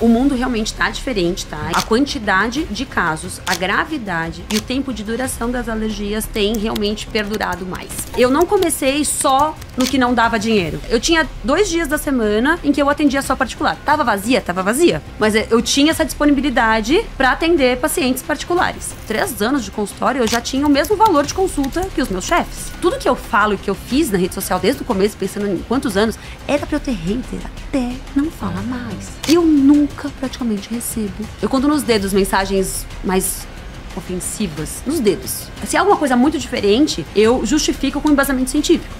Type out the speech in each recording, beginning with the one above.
o mundo realmente tá diferente, tá? A quantidade de casos, a gravidade e o tempo de duração das alergias tem realmente perdurado mais. Eu não comecei só no que não dava dinheiro. Eu tinha 2 dias da semana em que eu atendia só particular. Tava vazia? Tava vazia. Mas eu tinha essa disponibilidade para atender pacientes particulares. 3 anos de consultório, eu já tinha o mesmo valor de consulta que os meus chefes. Tudo que eu falo e que eu fiz na rede social desde o começo, pensando em quantos anos, era pra eu ter hater até não falar mais. E eu nunca praticamente recebo. Eu conto nos dedos mensagens mais ofensivas. Nos dedos. Se é alguma coisa muito diferente, eu justifico com embasamento científico.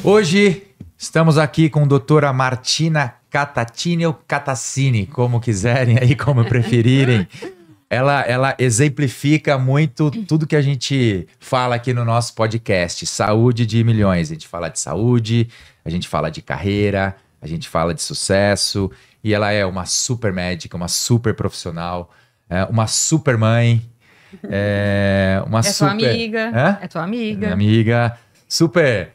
Hoje estamos aqui com a doutora Martina Catatini ou Catassini, como quiserem aí, como preferirem. Ela exemplifica muito tudo que a gente fala aqui no nosso podcast, Saúde de Milhões. A gente fala de saúde, a gente fala de carreira, a gente fala de sucesso. E ela é uma super médica, uma super profissional, uma super mãe, uma super... tua amiga. É tua amiga. Minha amiga, super...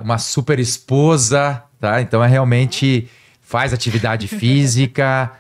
uma super esposa, tá? Então realmente faz atividade física,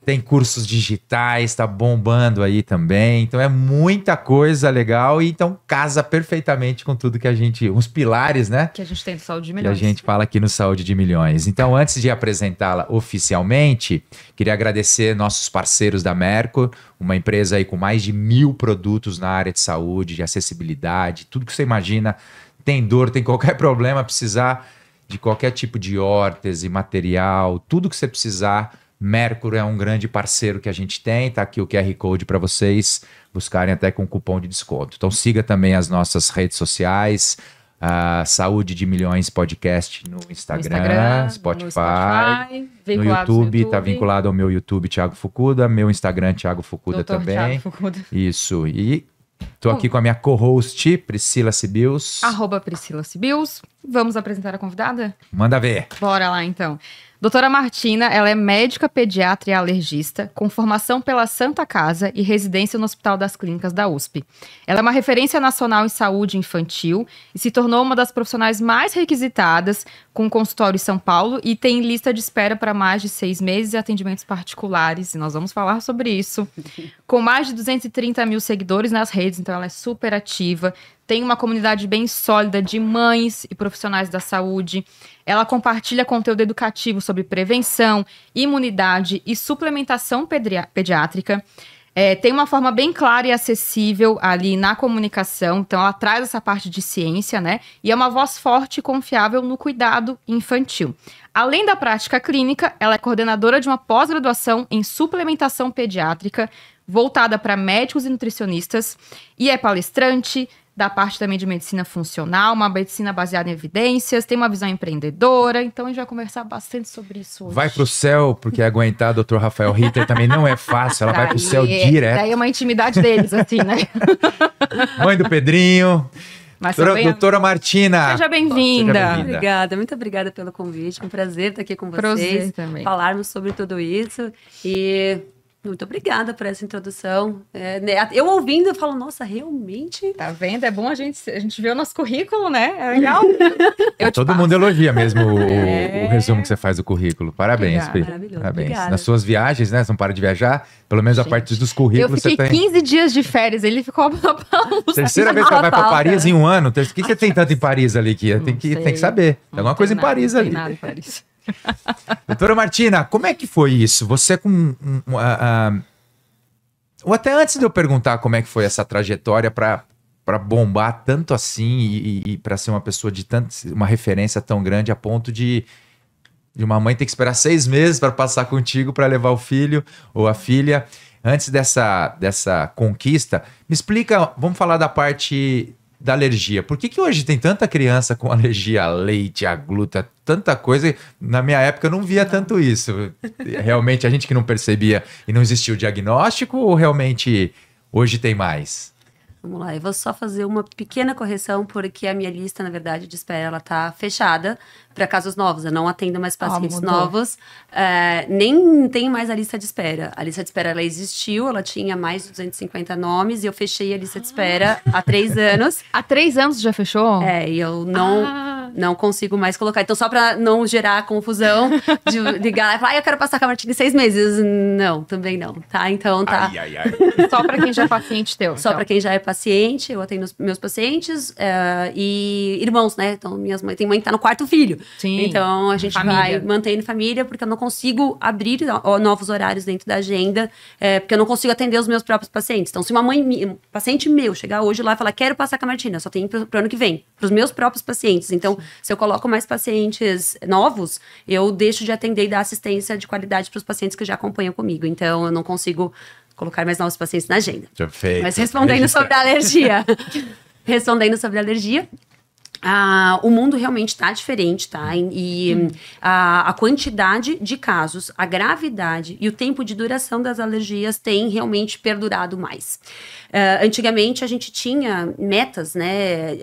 tem cursos digitais, tá bombando aí também. Então é muita coisa legal e então casa perfeitamente com tudo que a gente... Os pilares, né? Que a gente tem do Saúde de Milhões. Que a gente fala aqui no Saúde de Milhões. Então antes de apresentá-la oficialmente, queria agradecer nossos parceiros da Merco, uma empresa aí com mais de 1000 produtos na área de saúde, de acessibilidade, tudo que você imagina. Tem dor, tem qualquer problema, precisar de qualquer tipo de órtese, material, tudo que você precisar, Mercury é um grande parceiro que a gente tem. Tá aqui o QR Code para vocês buscarem até com cupom de desconto. Então siga também as nossas redes sociais, Saúde de Milhões Podcast no Instagram, Spotify, no YouTube, tá vinculado ao meu YouTube, Thiago Fukuda, meu Instagram, Thiago Fukuda também. Thiago Fukuda. Isso, e... Tô aqui com a minha co-host, Priscila Sibius. @Priscila Sibius. Vamos apresentar a convidada? Manda ver. Bora lá, então. Doutora Martina, ela é médica pediatra e alergista, com formação pela Santa Casa e residência no Hospital das Clínicas da USP. Ela é uma referência nacional em saúde infantil e se tornou uma das profissionais mais requisitadas, com consultório em São Paulo, e tem lista de espera para mais de 6 meses e atendimentos particulares, e nós vamos falar sobre isso. Com mais de 230 mil seguidores nas redes, então ela é super ativa, tem uma comunidade bem sólida de mães e profissionais da saúde. Ela compartilha conteúdo educativo sobre prevenção, imunidade e suplementação pediátrica. Tem uma forma bem clara e acessível ali na comunicação. Então, ela traz essa parte de ciência, né? E é uma voz forte e confiável no cuidado infantil. Além da prática clínica, ela é coordenadora de uma pós-graduação em suplementação pediátrica, voltada para médicos e nutricionistas, e é palestrante da parte também de medicina funcional, uma medicina baseada em evidências, tem uma visão empreendedora, então a gente vai conversar bastante sobre isso hoje. Vai pro céu, porque aguentar o Dr. Rafael Ritter também não é fácil, ela vai pro céu direto. Daí é uma intimidade deles, assim, né? Mãe do Pedrinho, doutora Martina. Seja bem-vinda. Obrigada, muito obrigada pelo convite, é um prazer estar aqui com vocês. Prazer também. Falarmos sobre tudo isso e... Muito obrigada por essa introdução. Eu ouvindo, eu falo, nossa, realmente... Tá vendo? É bom a gente ver o nosso currículo, né? É legal. Todo mundo elogia mesmo o resumo que você faz do currículo. Parabéns, Pri. Maravilhoso. Parabéns. Obrigada. Nas suas viagens, né? Você não para de viajar. Pelo menos a partir dos currículos você tem. Eu fiquei 15 dias de férias. Ele ficou... Terceira vez que ela vai pra Paris em um ano. O que você tem tanto em Paris ali? Tem que saber. Tem alguma coisa em Paris ali. Não tem nada em Paris. Doutora Martina, como é que foi isso? Você ou até antes de eu perguntar como é que foi essa trajetória para bombar tanto assim e para ser uma pessoa de uma referência tão grande a ponto de uma mãe ter que esperar 6 meses para passar contigo para levar o filho ou a filha. Antes dessa conquista, me explica, vamos falar da parte da alergia. Por que hoje tem tanta criança com alergia a leite, a glúten, tanta coisa? Na minha época eu não via tanto isso. Realmente a gente que não percebia e não existia o diagnóstico, ou realmente hoje tem mais? Vamos lá, eu vou só fazer uma pequena correção, porque a minha lista, na verdade, de espera, ela tá fechada para casos novos. Eu não atendo mais pacientes novos, nem tenho mais a lista de espera. A lista de espera, ela existiu, ela tinha mais de 250 nomes, e eu fechei a lista de espera há 3 anos. Há 3 anos já fechou? E eu não consigo mais colocar. Então, só para não gerar confusão, de ligar e falar, eu quero passar com a Martina em 6 meses. Não, também não, tá? Então, tá. Só para quem já é paciente teu. Só para quem já é paciente, eu atendo os meus pacientes e irmãos, né? Então, minhas mães, tem mãe que tá no 4º filho. Sim. Então, a gente vai mantendo família, porque eu não consigo abrir novos horários dentro da agenda, porque eu não consigo atender os meus próprios pacientes. Então, se um paciente meu chegar hoje lá e falar, quero passar com a Martina, só tenho pro ano que vem, pros meus próprios pacientes. Então, se eu coloco mais pacientes novos, eu deixo de atender e dar assistência de qualidade pros pacientes que já acompanham comigo. Então, eu não consigo colocar mais novos pacientes na agenda. Perfeito. Mas respondendo sobre a alergia. O mundo realmente está diferente, tá? E a quantidade de casos, a gravidade e o tempo de duração das alergias tem realmente perdurado mais. Antigamente, a gente tinha metas, né?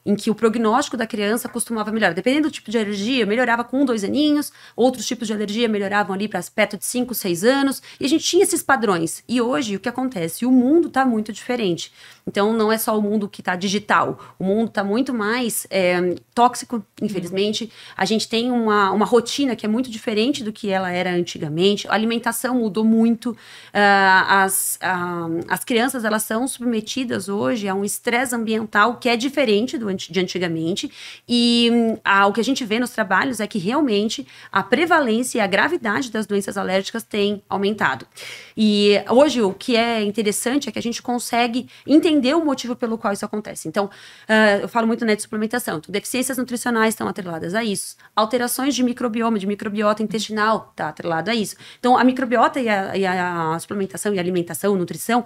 Em que o prognóstico da criança costumava melhorar. Dependendo do tipo de alergia, melhorava com 1, 2 aninhos, outros tipos de alergia melhoravam ali para perto de 5, 6 anos, e a gente tinha esses padrões. E hoje, o que acontece? O mundo está muito diferente. Então, não é só o mundo que está digital, o mundo está muito mais tóxico, infelizmente. A gente tem uma rotina que é muito diferente do que ela era antigamente, a alimentação mudou muito, as crianças, elas são submetidas hoje a um estresse ambiental que é diferente de antigamente, e o que a gente vê nos trabalhos é que realmente a prevalência e a gravidade das doenças alérgicas tem aumentado. E hoje o que é interessante é que a gente consegue entender o motivo pelo qual isso acontece. Então, eu falo muito, né, de suplementação. Então, deficiências nutricionais estão atreladas a isso. Alterações de microbioma, de microbiota intestinal está atrelado a isso. Então, a microbiota e a suplementação e a alimentação, nutrição,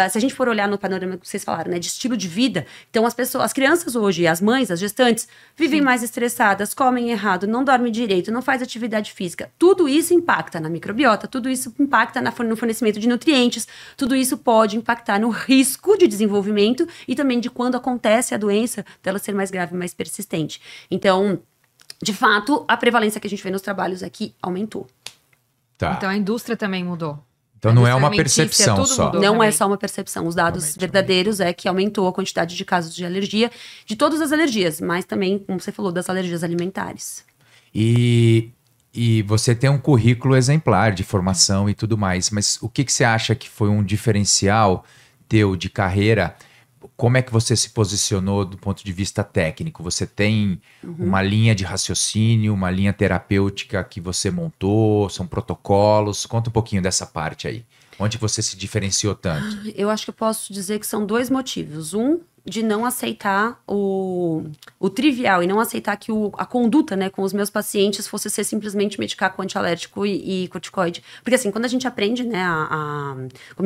se a gente for olhar no panorama que vocês falaram, né, de estilo de vida, então as crianças hoje, as mães, as gestantes, vivem mais estressadas, comem errado, não dormem direito, não faz atividade física. Tudo isso impacta na microbiota, tudo isso impacta no fornecimento de nutrientes, tudo isso pode impactar no risco de desenvolvimento e também de quando acontece a doença, dela ser mais grave, mais persistente. Então, de fato, a prevalência que a gente vê nos trabalhos aqui aumentou. Tá. Então, a indústria também mudou. Então não é uma percepção só. Não é só uma percepção. Os dados verdadeiros é que aumentou a quantidade de casos de alergia, de todas as alergias, mas também, como você falou, das alergias alimentares. E você tem um currículo exemplar de formação e tudo mais, mas o que você acha que foi um diferencial teu de carreira? Como é que você se posicionou do ponto de vista técnico? Você tem uma linha de raciocínio, uma linha terapêutica que você montou? São protocolos? Conta um pouquinho dessa parte aí. Onde você se diferenciou tanto? Eu acho que eu posso dizer que são 2 motivos. Um, de não aceitar o trivial e não aceitar que a conduta, né, com os meus pacientes fosse ser simplesmente medicar com antialérgico e corticoide. Porque assim, quando a gente aprende, né,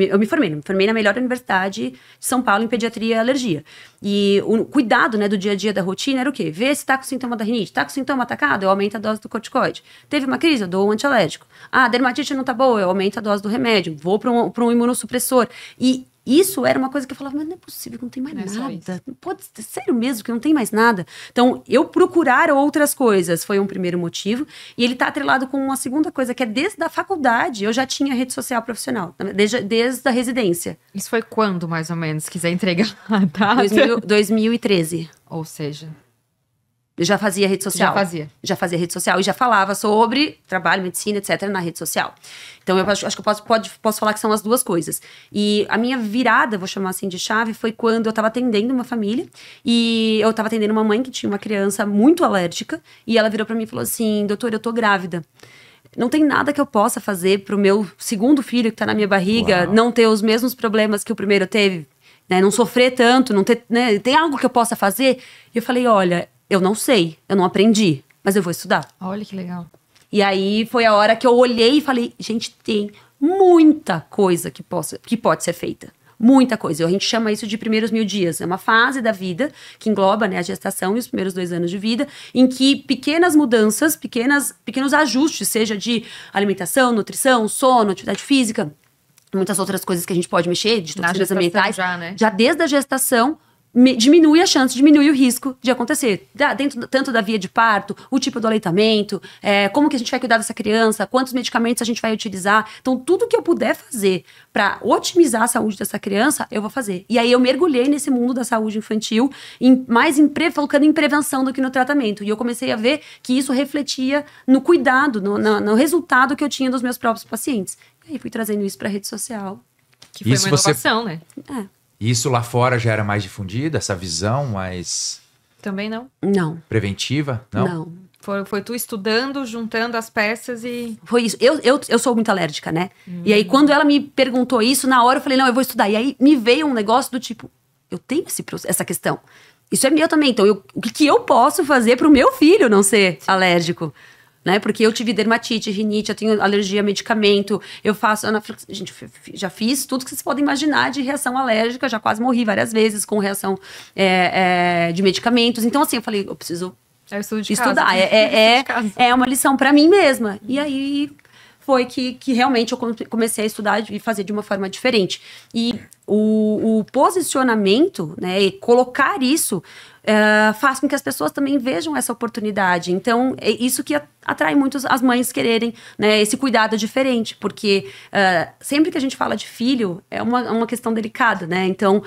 eu me formei na melhor universidade de São Paulo em pediatria e alergia. E o cuidado, né, do dia a dia da rotina era o quê? Ver se tá com sintoma da rinite. Tá com sintoma atacado, eu aumento a dose do corticoide. Teve uma crise, eu dou um antialérgico. A dermatite não tá boa, eu aumento a dose do remédio. Vou para um imunossupressor. E isso era uma coisa que eu falava, mas não é possível, que não tem mais nada. Não pode ser sério mesmo, que não tem mais nada. Então, eu procurar outras coisas foi um primeiro motivo. E ele está atrelado com uma segunda coisa, que é desde a faculdade, eu já tinha rede social profissional, desde a residência. Isso foi quando, mais ou menos? Se quiser entregar a data. 2013. Ou seja... Eu já fazia rede social. Já fazia rede social e já falava sobre trabalho, medicina, etc. na rede social. Então, eu acho que eu posso falar que são as duas coisas. E a minha virada, vou chamar assim de chave, foi quando eu estava atendendo uma família. E eu estava atendendo uma mãe que tinha uma criança muito alérgica. E ela virou para mim e falou assim, doutor, eu tô grávida. Não tem nada que eu possa fazer pro meu segundo filho que tá na minha barriga não ter os mesmos problemas que o primeiro teve. Né? Não sofrer tanto, não ter, né? Tem algo que eu possa fazer? E eu falei, olha... Eu não sei, eu não aprendi, mas eu vou estudar. Olha que legal. E aí foi a hora que eu olhei e falei, gente, tem muita coisa que pode ser feita. Muita coisa. A gente chama isso de primeiros 1000 dias. É uma fase da vida que engloba, né, a gestação e os primeiros 2 anos de vida, em que pequenas mudanças, pequenos ajustes, seja de alimentação, nutrição, sono, atividade física, muitas outras coisas que a gente pode mexer, de toxinas ambientais. Já, né? Já desde a gestação, diminui a chance, diminui o risco de acontecer. Dentro tanto da via de parto, o tipo do aleitamento, como que a gente vai cuidar dessa criança, quantos medicamentos a gente vai utilizar. Então, tudo que eu puder fazer para otimizar a saúde dessa criança, eu vou fazer. E aí eu mergulhei nesse mundo da saúde infantil, focando em prevenção do que no tratamento. E eu comecei a ver que isso refletia no cuidado, no resultado que eu tinha dos meus próprios pacientes. E aí fui trazendo isso para a rede social. Que foi uma inovação, né? Isso lá fora já era mais difundido, essa visão mais... Também não? Não. Preventiva? Não? Não. Foi tu estudando, juntando as peças e... Foi isso. Eu sou muito alérgica, né? E aí, quando ela me perguntou isso, na hora eu falei, não, eu vou estudar. E aí, me veio um negócio do tipo, eu tenho essa questão. Isso é meu também. Então, o que eu posso fazer pro meu filho não ser alérgico? Né? Porque eu tive dermatite, rinite, eu tenho alergia a medicamento, eu faço... Gente, já fiz tudo que vocês podem imaginar de reação alérgica, já quase morri várias vezes com reação de medicamentos. Então, assim, eu falei, eu preciso estudar. É uma lição para mim mesma. E aí foi que realmente eu comecei a estudar e fazer de uma forma diferente. E o posicionamento, né, e colocar isso... faz com que as pessoas também vejam essa oportunidade. Então, é isso que atrai muito as mães quererem, né, esse cuidado diferente, porque sempre que a gente fala de filho, é uma questão delicada, né? Então,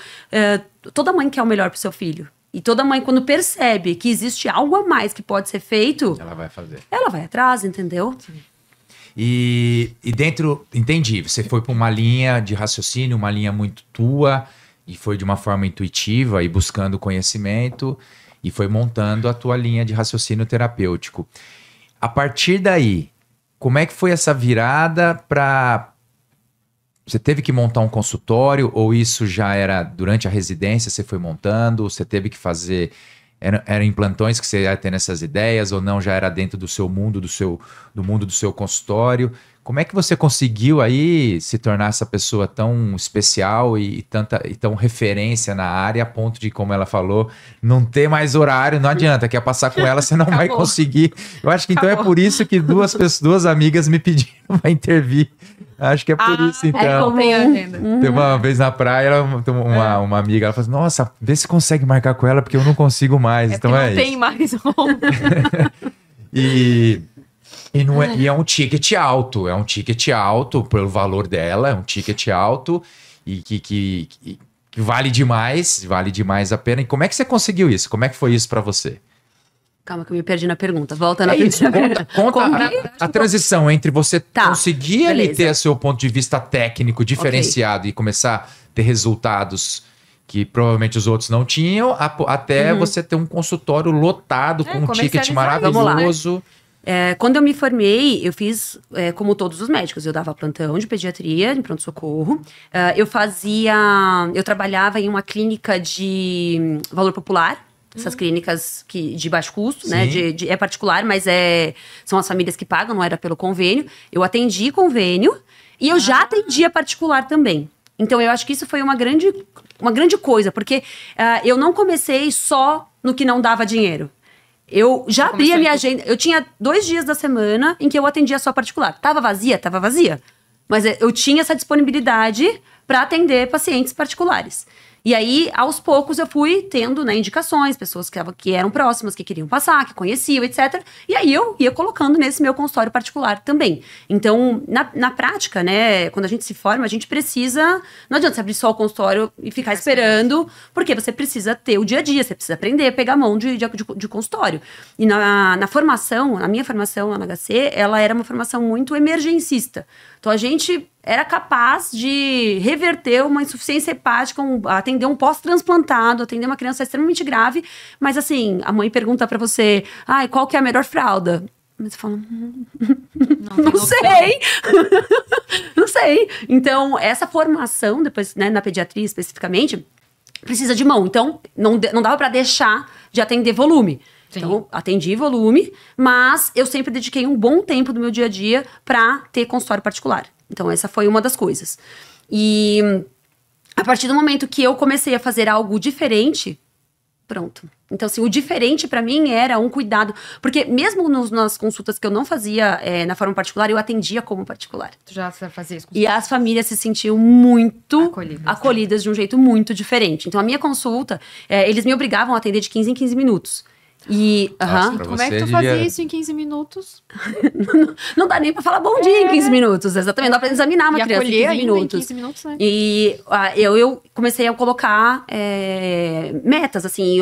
toda mãe quer o melhor pro seu filho. E toda mãe, quando percebe que existe algo a mais que pode ser feito... Ela vai fazer. Ela vai atrás, entendeu? Sim. E dentro... Entendi, você foi para uma linha de raciocínio, uma linha muito tua... E foi de uma forma intuitiva e buscando conhecimento e foi montando a tua linha de raciocínio terapêutico. A partir daí, como é que foi essa virada para... Você teve que montar um consultório ou isso já era durante a residência, você foi montando, você teve que fazer... Eram em plantões que você ia tendo essas ideias ou não, já era dentro do seu mundo, do mundo do seu consultório? Como é que você conseguiu aí se tornar essa pessoa tão especial e tão referência na área, a ponto de, como ela falou, não ter mais horário, não adianta, quer passar com ela, você não vai conseguir. Eu acho que então é por isso que duas amigas me pediram para intervir. Acho que é por isso, então. Tem agenda. Tem uma vez na praia, uma amiga, ela falou assim, nossa, vê se consegue marcar com ela, porque eu não consigo mais. Então não tem mais E é um ticket alto pelo valor dela, é um ticket alto e que vale demais a pena. E como é que você conseguiu isso? Como é que foi isso para você? Calma que eu me perdi na pergunta. Volta na pergunta. Conta a transição entre você conseguir ali ter seu ponto de vista técnico diferenciado e começar a ter resultados que provavelmente os outros não tinham, até você ter um consultório lotado com um ticket maravilhoso. Quando eu me formei, eu fiz como todos os médicos. Eu dava plantão de pediatria, em pronto-socorro. Eu trabalhava em uma clínica de valor popular. Essas clínicas de baixo custo, né? É particular, mas são as famílias que pagam, não era pelo convênio. Eu atendi convênio e eu já atendia particular também. Então, eu acho que isso foi uma grande coisa, porque eu não comecei só no que não dava dinheiro. Eu já abri a minha agenda. Eu tinha 2 dias da semana em que eu atendia só particular. Tava vazia? Tava vazia. Mas eu tinha essa disponibilidade para atender pacientes particulares. E aí, aos poucos, eu fui tendo, né, indicações, pessoas que eram próximas, que queriam passar, que conheciam, etc. E aí, eu ia colocando nesse meu consultório particular também. Então, na prática, né, quando a gente se forma, a gente precisa... Não adianta você abrir só o consultório e ficar esperando, porque você precisa ter o dia a dia, você precisa aprender a pegar a mão de consultório. E na formação, a minha formação lá na HC, ela era uma formação muito emergencista. Então, a gente era capaz de reverter uma insuficiência hepática, atender um pós-transplantado, atender uma criança extremamente grave. Mas, assim, a mãe pergunta pra você, qual que é a melhor fralda? Mas você fala, não sei. Não sei. Então, essa formação, depois, né, na pediatria especificamente, precisa de mão. Então, não dava pra deixar de atender volume. Sim. Então, atendi volume, mas eu sempre dediquei um bom tempo do meu dia a dia pra ter consultório particular. Então, essa foi uma das coisas. E a partir do momento que eu comecei a fazer algo diferente, Pronto. Então, assim, o diferente pra mim era um cuidado. Porque mesmo nas consultas que eu não fazia na forma particular, eu atendia como particular. Tu já fazia isso? E as famílias se sentiam muito Acolhidas de um jeito muito diferente. Então, a minha consulta, eles me obrigavam a atender de 15 em 15 minutos. E, Nossa, Como é que tu fazia isso em 15 minutos? não dá nem pra falar bom dia em 15 minutos, exatamente. Não dá pra examinar uma criança em 15 minutos. Em 15 minutos, né? E eu comecei a colocar metas, assim.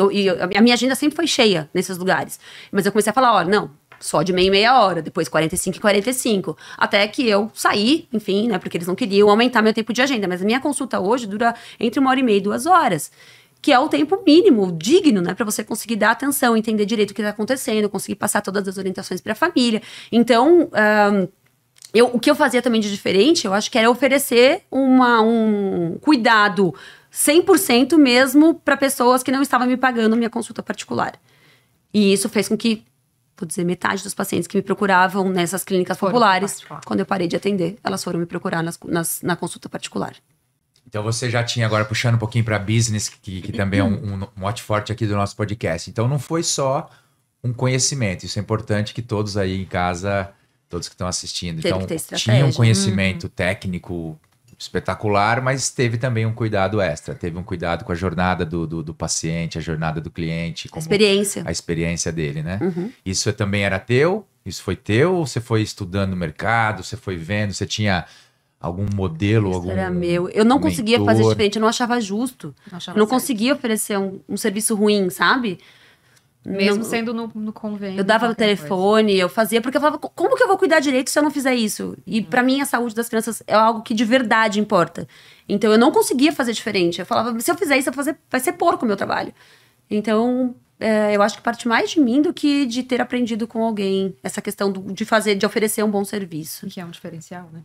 A minha agenda sempre foi cheia nesses lugares. Mas eu comecei a falar, ó, não, só de meia em meia hora, depois 45 e 45. Até que eu saí, enfim, né, porque eles não queriam aumentar meu tempo de agenda. Mas a minha consulta hoje dura entre 1h30 e 2 horas. Que é o tempo mínimo, digno, né? Para você conseguir dar atenção, entender direito o que está acontecendo, conseguir passar todas as orientações para a família. Então, o que eu fazia também de diferente, eu acho que era oferecer um cuidado 100% mesmo para pessoas que não estavam me pagando minha consulta particular. E isso fez com que, vou dizer, metade dos pacientes que me procuravam nessas clínicas populares, quando eu parei de atender, elas foram me procurar na consulta particular. Então você já tinha, agora puxando um pouquinho para business, que também é um mote forte aqui do nosso podcast. Então não foi só um conhecimento, isso é importante que todos aí em casa, todos que estão assistindo, Teve então que ter estratégia. tinha um conhecimento técnico espetacular, mas teve também um cuidado extra, teve um cuidado com a jornada do paciente, a jornada do cliente, como a experiência dele, né? Isso também era teu? Isso foi teu? Ou você foi estudando no mercado, você foi vendo, você tinha algum modelo, Isso algum era meu. Eu não conseguia fazer diferente, eu não achava justo. Eu não conseguia oferecer um serviço ruim, sabe? Mesmo sendo no convênio. Eu dava o telefone, eu fazia, porque eu falava, como que eu vou cuidar direito se eu não fizer isso? E pra mim, a saúde das crianças é algo que de verdade importa. Então, eu não conseguia fazer diferente. Eu falava, se eu fizer isso, vai ser porco o meu trabalho. Então, eu acho que parte mais de mim do que de ter aprendido com alguém essa questão de oferecer um bom serviço. Que é um diferencial, né?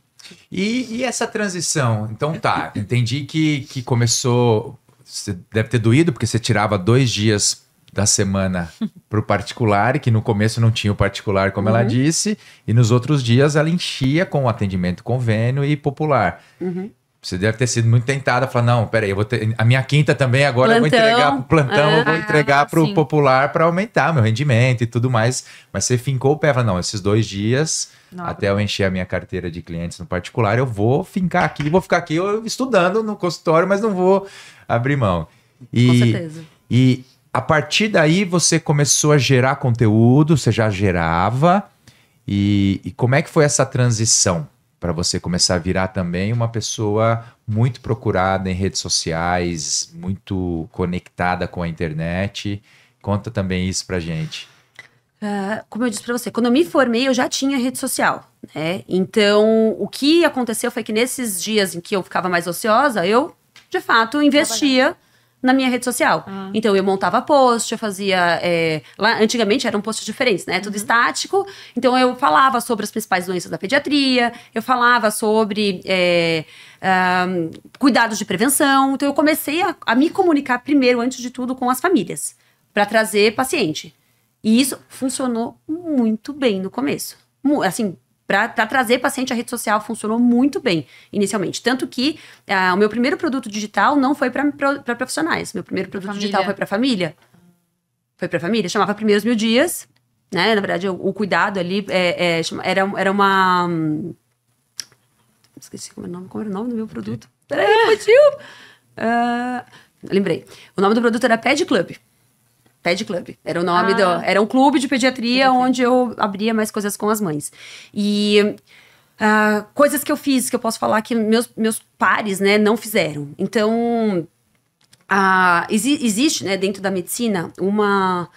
E essa transição? Então tá, entendi que começou, você deve ter doído, porque você tirava 2 dias da semana pro particular, e que no começo não tinha o particular, como ela disse, e nos outros dias ela enchia com o atendimento convênio e popular. Você deve ter sido muito tentada a falar, não, peraí, a minha quinta também agora eu vou entregar pro plantão, eu vou entregar pro popular para aumentar meu rendimento e tudo mais. Mas você fincou o pé, falou, não, esses 2 dias, até eu encher a minha carteira de clientes no particular, eu vou ficar aqui eu estudando no consultório, mas não vou abrir mão. Com certeza. E a partir daí você começou a gerar conteúdo, você já gerava, e como é que foi essa transição? Para você começar a virar também uma pessoa muito procurada em redes sociais, muito conectada com a internet. Conta também isso pra gente. Como eu disse pra você, quando eu me formei, eu já tinha rede social, né? Então, o que aconteceu foi que nesses dias em que eu ficava mais ociosa, eu, de fato, investia na minha rede social. Então, eu montava post, eu fazia... lá, antigamente, eram posts diferentes, né? Tudo estático. Então, eu falava sobre as principais doenças da pediatria, eu falava sobre cuidados de prevenção. Então, eu comecei a me comunicar primeiro, antes de tudo, com as famílias, para trazer paciente. E isso funcionou muito bem no começo. Assim, para trazer paciente à rede social funcionou muito bem inicialmente. Tanto que o meu primeiro produto digital não foi para profissionais. Meu primeiro produto digital foi para família. Foi para família. Chamava Primeiros 1000 Dias. Né? Na verdade, o cuidado ali era uma... Esqueci como era o nome do meu produto. Peraí, fugiu! Lembrei. O nome do produto era Ped Club. Ped Club, era o nome era um clube de pediatria onde eu abria mais coisas com as mães. E coisas que eu fiz, que eu posso falar que meus pares, né, não fizeram. Então, existe, né, dentro da medicina uma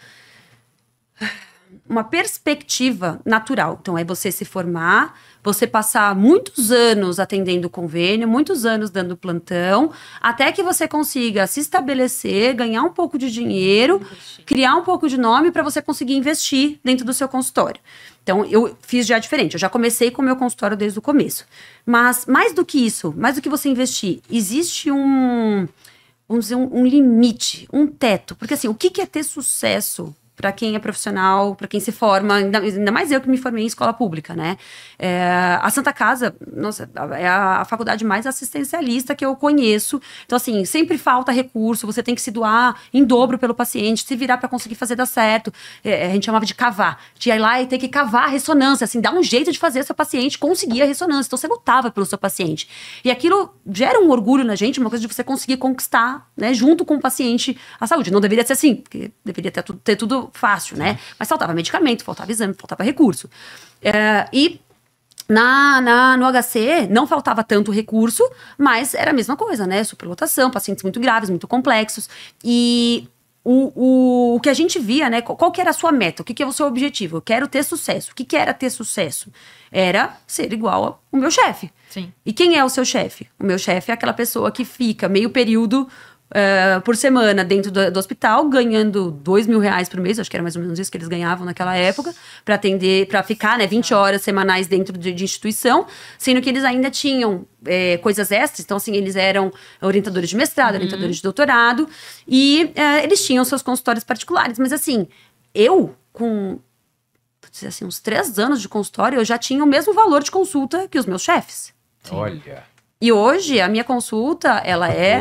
perspectiva natural. Então, é você se formar, você passar muitos anos atendendo convênio, muitos anos dando plantão, até que você consiga se estabelecer, ganhar um pouco de dinheiro, criar um pouco de nome para você conseguir investir dentro do seu consultório. Então, eu fiz já diferente. Eu já comecei com o meu consultório desde o começo. Mas, mais do que isso, mais do que você investir, existe vamos dizer, um limite, um teto. Porque, assim, o que é ter sucesso para quem é profissional, para quem se forma, ainda mais eu que me formei em escola pública, né? A Santa Casa, nossa, é a faculdade mais assistencialista que eu conheço. Então, assim, sempre falta recurso, você tem que se doar em dobro pelo paciente, se virar para conseguir fazer dar certo. A gente chamava de cavar. Tinha ir lá e ter que cavar a ressonância, assim, dar um jeito de fazer seu paciente conseguir a ressonância. Então, você lutava pelo seu paciente. E aquilo gera um orgulho na gente, uma coisa de você conseguir conquistar, né, junto com o paciente, a saúde. Não deveria ser assim, porque deveria ter tudo fácil, né? Mas faltava medicamento, faltava exame, faltava recurso. E no HC não faltava tanto recurso, mas era a mesma coisa, né? Superlotação, pacientes muito graves, muito complexos. E o que a gente via, né? Qual que era a sua meta? O que é o seu objetivo? Eu quero ter sucesso. O que era ter sucesso? Era ser igual ao meu chefe. Sim. E quem é o seu chefe? O meu chefe é aquela pessoa que fica meio período por semana dentro do hospital, ganhando R$2.000 por mês, acho que era mais ou menos isso que eles ganhavam naquela época, para atender, para ficar, né, 20 horas semanais dentro de instituição, sendo que eles ainda tinham coisas extras. Então, assim, eles eram orientadores de mestrado, orientadores de doutorado, e eles tinham seus consultórios particulares. Mas, assim, eu, com assim, uns 3 anos de consultório, eu já tinha o mesmo valor de consulta que os meus chefes. Olha. E hoje, a minha consulta, ela é...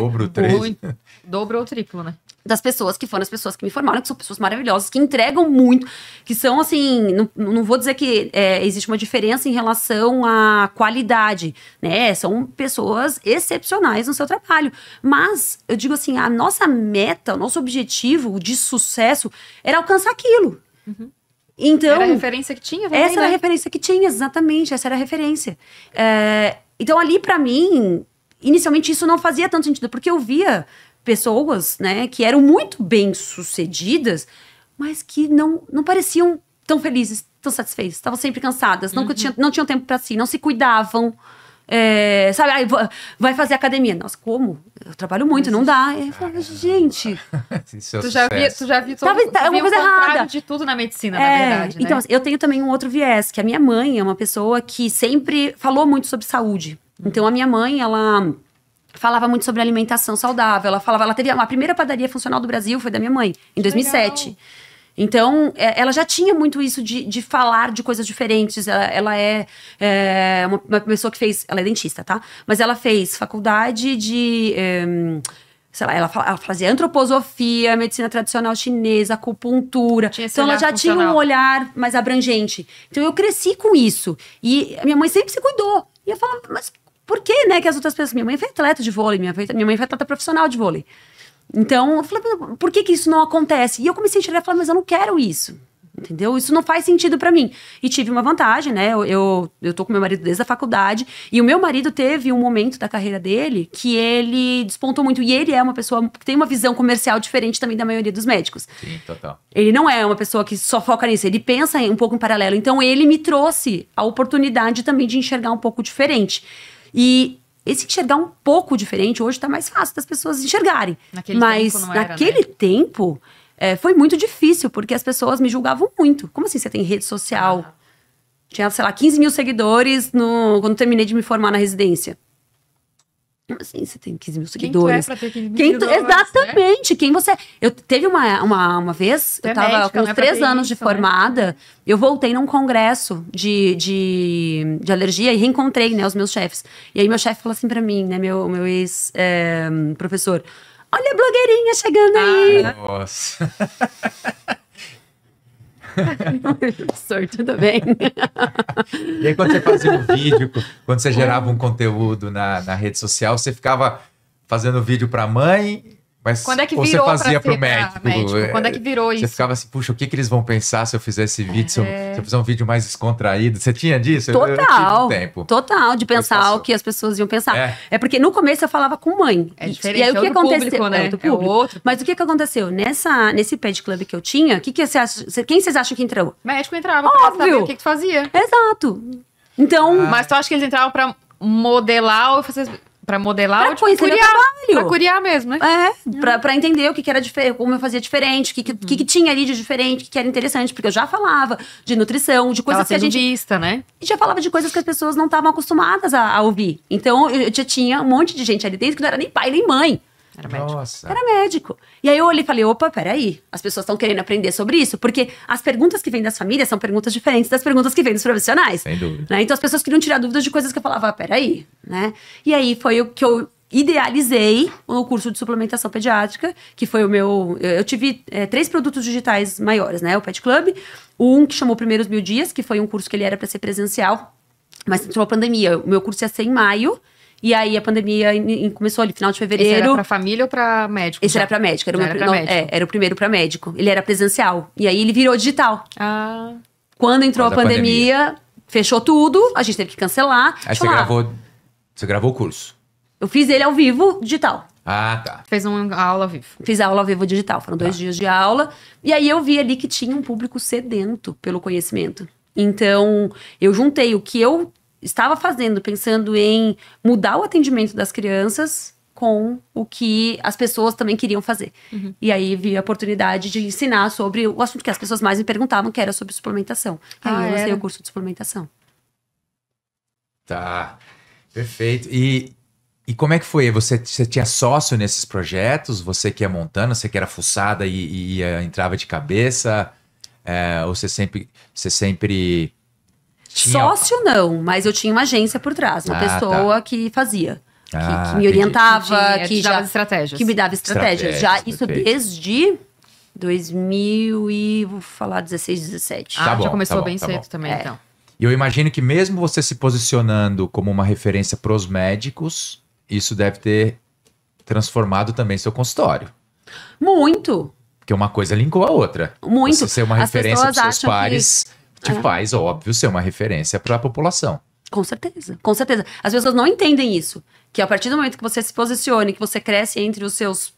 Dobro ou triplo, né? Das pessoas que foram as pessoas que me formaram, que são pessoas maravilhosas, que entregam muito, que são, assim... Não vou dizer que existe uma diferença em relação à qualidade, né? São pessoas excepcionais no seu trabalho. Mas, eu digo assim, a nossa meta, o nosso objetivo de sucesso era alcançar aquilo. Uhum. Então... Era a referência que tinha também, essa era a referência que tinha, exatamente. Essa era a referência. Então, ali, pra mim, inicialmente isso não fazia tanto sentido, porque eu via pessoas, né, que eram muito bem-sucedidas, mas que não pareciam tão felizes, tão satisfeitas, estavam sempre cansadas, não tinham tempo pra si, não se cuidavam, sabe, vai fazer academia. Nossa, como? Eu trabalho muito, não dá. Eu falava, gente... Tu já viu todo, é uma coisa errada de tudo na medicina, na verdade, né? Então, eu tenho também um outro viés, que a minha mãe é uma pessoa que sempre falou muito sobre saúde. Então, a minha mãe, ela falava muito sobre alimentação saudável. Ela teve a primeira padaria funcional do Brasil, foi da minha mãe, em 2007. Legal. Então, ela já tinha muito isso de falar de coisas diferentes. Ela é uma pessoa que fez... Ela é dentista, tá? Mas ela fez faculdade de... sei lá, ela fazia antroposofia, medicina tradicional chinesa, acupuntura. Então, ela já tinha um olhar mais abrangente. Então, eu cresci com isso. E a minha mãe sempre se cuidou. E eu falava, mas por que, né, que as outras pessoas... Minha mãe foi atleta de vôlei, minha mãe foi atleta profissional de vôlei. Então, eu falei, por que isso não acontece? E eu comecei a enxergar e falar, mas eu não quero isso. Entendeu? Isso não faz sentido pra mim. E tive uma vantagem, né? Eu tô com meu marido desde a faculdade. E o meu marido teve um momento da carreira dele que ele despontou muito. E ele é uma pessoa que tem uma visão comercial diferente também da maioria dos médicos. Sim, total. Ele não é uma pessoa que só foca nisso. Ele pensa um pouco em paralelo. Então, ele me trouxe a oportunidade também de enxergar um pouco diferente. E esse enxergar um pouco diferente hoje tá mais fácil das pessoas enxergarem. Mas naquele tempo... foi muito difícil, porque as pessoas me julgavam muito. Como assim você tem rede social? Tinha, sei lá, 15 mil seguidores quando terminei de me formar na residência. Como assim você tem 15 mil seguidores? Quem tu é pra ter 15 mil seguidores? Exatamente, né? Quem você... Teve uma vez, eu tava médica, com uns 3 anos de formada, né? Eu voltei num congresso de alergia e reencontrei, né, os meus chefes. E aí meu chefe falou assim pra mim, né, meu ex-professor... Olha a blogueirinha chegando aí. Nossa. Professor, tudo bem? E aí, quando você fazia um vídeo, quando você gerava um conteúdo na rede social, você ficava fazendo vídeo pra mãe, mas quando é que ou virou você fazia pro médico? Quando é que virou isso? Você ficava assim, puxa, o que eles vão pensar se eu fizer esse vídeo, se eu fizer um vídeo mais descontraído? Você tinha disso? Total. Eu tive um tempo. Total, de pensar o que as pessoas iam pensar. É porque no começo eu falava com mãe. É diferente, e aí, o que aconteceu? Público, né? É o outro. Mas o que aconteceu? nesse pet club que eu tinha, quem vocês acham que entrou? Médico entrava pra saber o que tu fazia. Exato. Então... Mas tu acha que eles entravam pra modelar ou fazer... Pra modelar ou conhecer meu trabalho. Pra curiar mesmo, né? Pra entender o que era diferente, como eu fazia diferente, o que tinha ali de diferente, o que era interessante. Porque eu já falava de nutrição, de coisas que a gente... vista, né? E já falava de coisas que as pessoas não estavam acostumadas a ouvir. Então, eu já tinha um monte de gente ali dentro que não era nem pai nem mãe. Era médico. Nossa. Era médico. E aí eu olhei e falei, opa, peraí, as pessoas estão querendo aprender sobre isso, porque as perguntas que vêm das famílias são perguntas diferentes das perguntas que vêm dos profissionais. Sem dúvida. Né? Então as pessoas queriam tirar dúvidas de coisas que eu falava, peraí, né? E aí foi o que eu idealizei o curso de suplementação pediátrica, que foi o meu... Eu tive 3 produtos digitais maiores, né? O Pet Club, um que chamou Primeiros 1000 Dias, que foi um curso que ele era para ser presencial, mas entrou a pandemia. O meu curso ia ser em maio, e aí a pandemia começou ali, final de fevereiro. Esse era pra família ou pra médico? Esse era pra médico. Médico. Era o primeiro pra médico. Ele era presencial. E aí ele virou digital. Ah. Quando entrou a pandemia, fechou tudo, a gente teve que cancelar. Aí você gravou o curso. Eu fiz ele ao vivo, digital. Ah, tá. Fez uma aula ao vivo. Fiz a aula ao vivo digital. Foram 2 dias de aula. E aí eu vi ali que tinha um público sedento pelo conhecimento. Então, eu juntei o que eu estava fazendo, pensando em mudar o atendimento das crianças com o que as pessoas também queriam fazer. Uhum. E aí vi a oportunidade de ensinar sobre o assunto que as pessoas mais me perguntavam, que era sobre suplementação. E aí eu lancei o curso de suplementação. Tá, perfeito. E como é que foi? Você tinha sócio nesses projetos? Você que ia montando, você que era fuçada e entrava de cabeça? Ou você sempre tinha... Sócio não, mas eu tinha uma agência por trás. Uma pessoa que fazia. Que me orientava, que dava estratégias. Que me dava estratégias. Já isso desde 2000 e... vou falar 16, 17. Já começou bem cedo também, então. E eu imagino que mesmo você se posicionando como uma referência para os médicos, isso deve ter transformado também seu consultório. Muito. Porque uma coisa linkou a outra. Muito. Você ser uma referência para seus pares te faz, óbvio, ser uma referência para a população. Com certeza, com certeza. As pessoas não entendem isso. Que a partir do momento que você se posicione, que você cresce entre os seus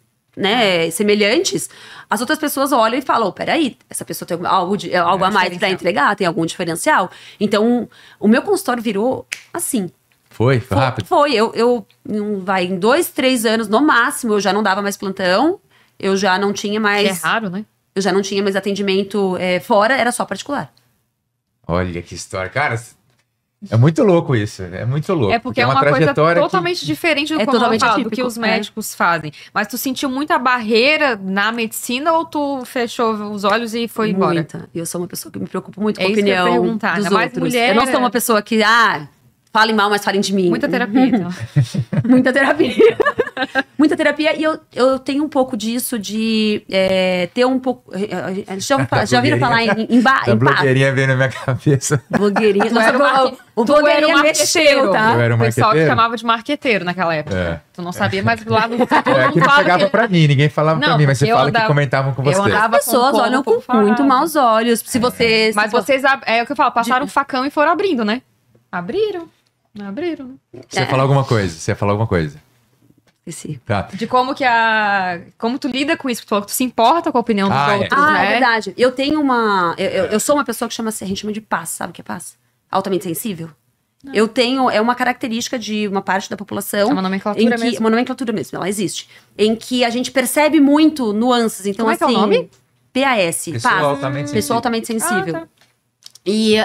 semelhantes, as outras pessoas olham e falam, peraí, essa pessoa tem algo a mais para entregar, tem algum diferencial. Então, o meu consultório virou assim. Foi rápido? Foi. Em 2, 3 anos, no máximo, eu já não dava mais plantão, eu já não tinha mais... Que é raro, né? Eu já não tinha mais atendimento fora, era só particular. Olha que história. Cara, é muito louco isso. É muito louco. É porque é uma coisa totalmente diferente do do que os médicos fazem. Mas tu sentiu muita barreira na medicina ou tu fechou os olhos e foi embora? Muita. Eu sou uma pessoa que me preocupa muito com a isso opinião que eu ia perguntar. dos Mais outros. mulher... Eu não sou uma pessoa que, falem mal, mas falem de mim. Muita terapia, então. Muita terapia. Muita terapia. E eu tenho um pouco disso de ter um pouco... Já ouviram falar em A blogueirinha veio na minha cabeça. Blogueirinha. O blogueirinha mexeu, tá? Eu era um o pessoal que chamava de marqueteiro naquela época. Tu não sabia, mas lá no... que não pegava pra mim, ninguém falava pra mim, mas você fala que comentavam com você. As pessoas olham com muito maus olhos. Se você... Mas vocês, é o que eu falo, passaram um facão e foram abrindo, né? Abriram. Você ia falar alguma coisa? Esqueci. Tá. De como que como tu lida com isso, tu falou que tu se importa com a opinião dos outros, né? É verdade. Eu tenho eu sou uma pessoa que a gente chama de paz, sabe o que é paz? Altamente sensível. Não. Eu tenho, uma característica de uma parte da população. É uma nomenclatura mesmo. Uma nomenclatura mesmo, ela existe. Em que a gente percebe muito nuances. Então, como é que é o nome? PAS. Pessoa altamente sensível. Tá. E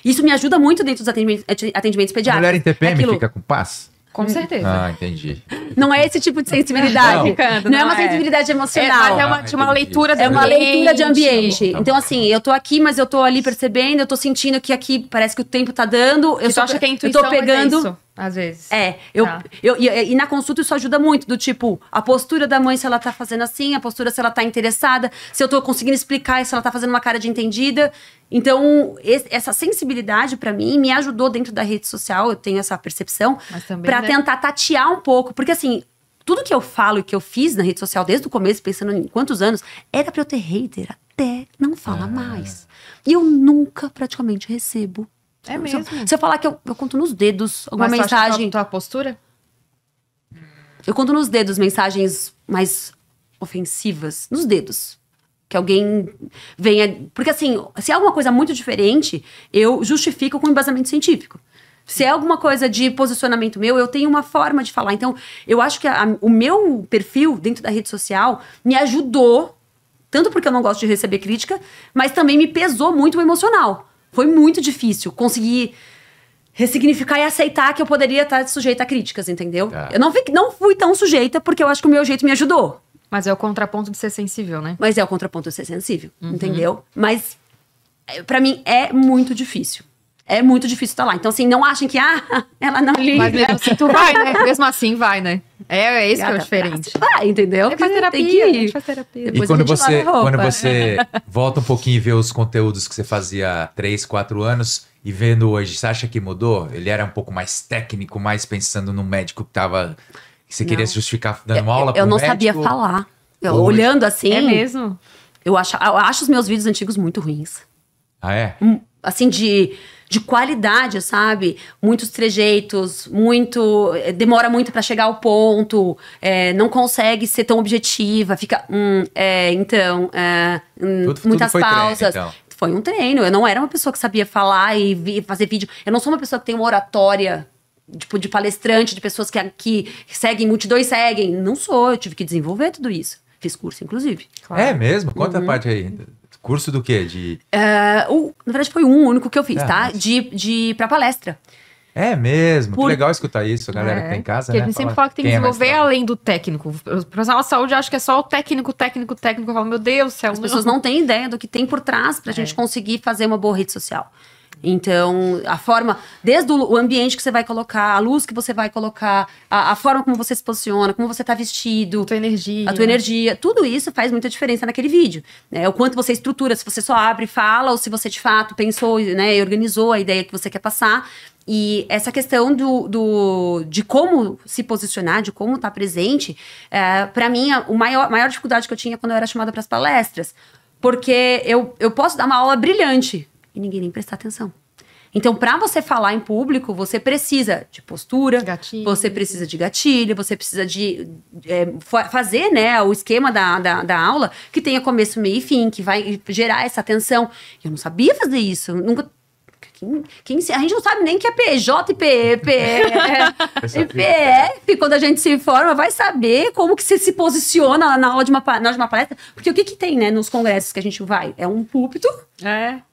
isso me ajuda muito dentro dos atendimentos pediátricos. A mulher em TPM fica com paz? Com certeza. Entendi. Não é esse tipo de sensibilidade. Não é uma sensibilidade emocional. Mas é uma leitura de ambiente. É uma leitura de ambiente. Então, assim, eu tô aqui, mas eu tô ali percebendo, eu tô sentindo que aqui parece que o tempo tá dando. Eu só acho que a intuição eu tô pegando. É isso, às vezes. E na consulta isso ajuda muito, do tipo, a postura da mãe, se ela tá fazendo assim, a postura se ela tá interessada, se eu tô conseguindo explicar, se ela tá fazendo uma cara de entendida. Então, essa sensibilidade pra mim me ajudou dentro da rede social, eu tenho essa percepção, pra tentar tatear um pouco. Porque assim, tudo que eu falo e que eu fiz na rede social desde o começo, pensando em quantos anos, era pra eu ter hater até não falar mais. E eu nunca praticamente recebo. É mesmo? Se eu falar que eu conto nos dedos alguma mensagem... Mas tua postura? Eu conto nos dedos mensagens mais ofensivas. Nos dedos. Que alguém venha... Porque assim, se é alguma coisa muito diferente, eu justifico com embasamento científico. Se é alguma coisa de posicionamento meu, eu tenho uma forma de falar. Então, eu acho que o meu perfil dentro da rede social me ajudou, tanto porque eu não gosto de receber crítica, mas também me pesou muito o emocional. Foi muito difícil conseguir ressignificar e aceitar que eu poderia estar sujeita a críticas, entendeu? Tá. Eu não fui tão sujeita porque eu acho que o meu jeito me ajudou. Mas é o contraponto de ser sensível, né? Mas é o contraponto de ser sensível, entendeu? Mas pra mim é muito difícil. É muito difícil estar lá. Então, assim, não achem que, ela não liga. Mas mesmo assim, tu vai, né? Mesmo assim, vai, né? É isso que é o diferente. Vai, entendeu? É, faz terapia, Tem que a ir. gente faz terapia. E Depois quando a gente lava a roupa. você volta um pouquinho e vê os conteúdos que você fazia há 3, 4 anos e vendo hoje, você acha que mudou? Ele era um pouco mais técnico, mais pensando no médico que você queria se justificar dando uma aula pro Eu não médico? sabia falar. Hoje. Olhando assim... É mesmo? Eu acho os meus vídeos antigos muito ruins. Ah, é? Assim, de qualidade, sabe? Muitos trejeitos, demora muito pra chegar ao ponto, não consegue ser tão objetiva, fica, muitas foi pausas. treino, então. Foi um treino, eu não era uma pessoa que sabia falar e fazer vídeo, eu não sou uma pessoa que tem uma oratória, tipo, de palestrante, de pessoas que seguem, multidões seguem, não sou, eu tive que desenvolver tudo isso. Fiz curso, inclusive. Claro. É mesmo? Conta a parte aí. Curso do quê? Na verdade, foi um único que eu fiz, tá? Mas- Pra palestra. É mesmo? Que legal escutar isso, a galera que tá em casa, Porque né? a gente sempre fala que tem que quem é mais desenvolver bravo? além do técnico. O profissional de saúde, eu acho que é só o técnico. Eu falo, meu Deus do céu. As pessoas não têm ideia do que tem por trás pra gente conseguir fazer uma boa rede social. Então, a forma, desde o ambiente que você vai colocar, a luz que você vai colocar, a forma como você se posiciona, como você tá vestido, A tua energia. a tua energia, tudo isso faz muita diferença naquele vídeo, né? O quanto você estrutura, se você só abre e fala, ou se você de fato pensou, né, e organizou a ideia que você quer passar. E essa questão de como se posicionar, de como estar presente, para mim, a maior dificuldade que eu tinha quando eu era chamada para as palestras, porque eu posso dar uma aula brilhante e ninguém nem prestar atenção. Então, para você falar em público, você precisa de postura, Gatilho. você precisa de gatilho, você precisa de fazer, né, o esquema da aula que tenha começo, meio e fim, que vai gerar essa atenção. Eu não sabia fazer isso, nunca... a gente não sabe nem que é PJ, PF, quando a gente se forma, vai saber como que você se posiciona na aula de uma palestra. Porque o que tem, né, nos congressos que a gente vai? É um púlpito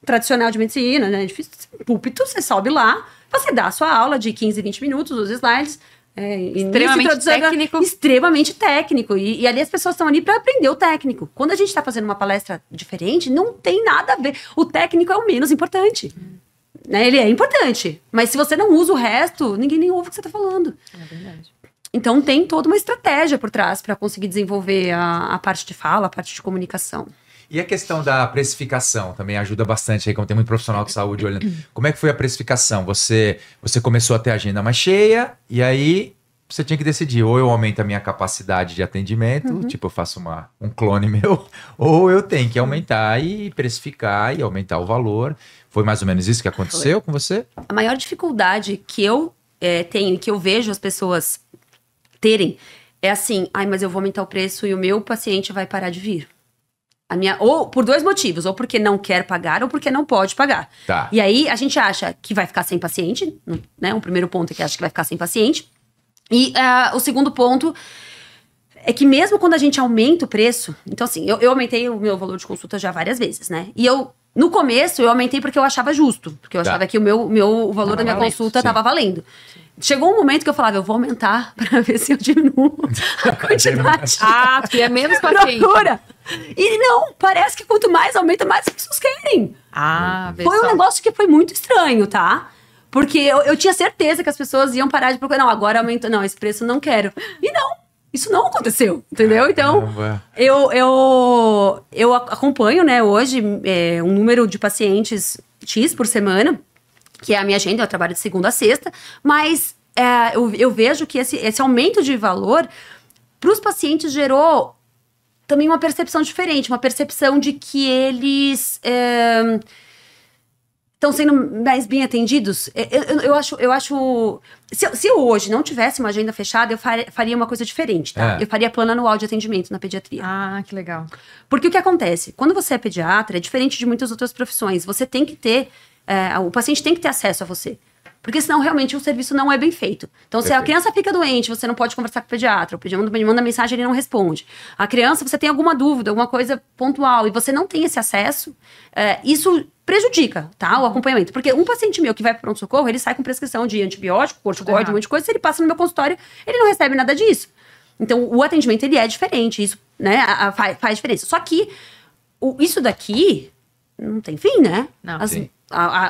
tradicional de medicina, né? Difícil, púlpito, você sobe lá, você dá a sua aula de 15, 20 minutos, os slides. Extremamente técnico. Extremamente técnico. E ali as pessoas estão ali para aprender o técnico. Quando a gente está fazendo uma palestra diferente, não tem nada a ver. O técnico é o menos importante. Né? Ele é importante, mas se você não usa o resto, ninguém nem ouve o que você tá falando. É verdade. Então tem toda uma estratégia por trás para conseguir desenvolver a parte de fala, a parte de comunicação. E a questão da precificação também ajuda bastante aí, como tem muito profissional de saúde olhando. Como é que foi a precificação? Você começou a ter a agenda mais cheia e aí você tinha que decidir, ou eu aumento a minha capacidade de atendimento, tipo eu faço um clone meu, ou eu tenho que aumentar e precificar e aumentar o valor. Foi mais ou menos isso que aconteceu com você? A maior dificuldade que eu tenho, que eu vejo as pessoas terem, é assim, mas eu vou aumentar o preço e o meu paciente vai parar de vir. Ou por 2 motivos, ou porque não quer pagar, ou porque não pode pagar. Tá. E aí a gente acha que vai ficar sem paciente, né? O primeiro ponto é que acha que vai ficar sem paciente. E o segundo ponto é que mesmo quando a gente aumenta o preço... Então, assim, eu aumentei o meu valor de consulta já várias vezes, né? E no começo, eu aumentei porque eu achava justo. Porque eu achava que o valor da minha consulta estava valendo. Chegou um momento que eu falava, eu vou aumentar pra ver se eu diminuo a quantidade. Que é menos paciente. Procura. E não, parece que quanto mais aumenta, mais as pessoas querem. Foi um negócio que foi muito estranho, tá? Porque eu tinha certeza que as pessoas iam parar de procurar. Não, agora aumenta. Não, esse preço não quero. E não, isso não aconteceu, entendeu? Então, eu acompanho, né, hoje, um número de pacientes X por semana, que é a minha agenda, eu trabalho de segunda a sexta, mas eu vejo que esse aumento de valor para os pacientes gerou também uma percepção diferente, uma percepção de que eles... estão sendo mais bem atendidos. Eu acho... Se eu hoje não tivesse uma agenda fechada, eu faria uma coisa diferente, tá? Eu faria plano anual de atendimento na pediatria. Que legal. Porque o que acontece? Quando você é pediatra, é diferente de muitas outras profissões. Você tem que ter... o paciente tem que ter acesso a você. Porque senão realmente o serviço não é bem feito. Então, se a criança fica doente, você não pode conversar com o pediatra, o pediatra manda mensagem e ele não responde. A criança, você tem alguma dúvida, alguma coisa pontual, e você não tem esse acesso, isso prejudica, tá? O acompanhamento. Porque um paciente meu que vai para pronto-socorro, ele sai com prescrição de antibiótico, corticoide, um monte de coisa, se ele passa no meu consultório, ele não recebe nada disso. Então, o atendimento, ele é diferente, isso, né, faz diferença. Só que, isso daqui não tem fim, né? Não,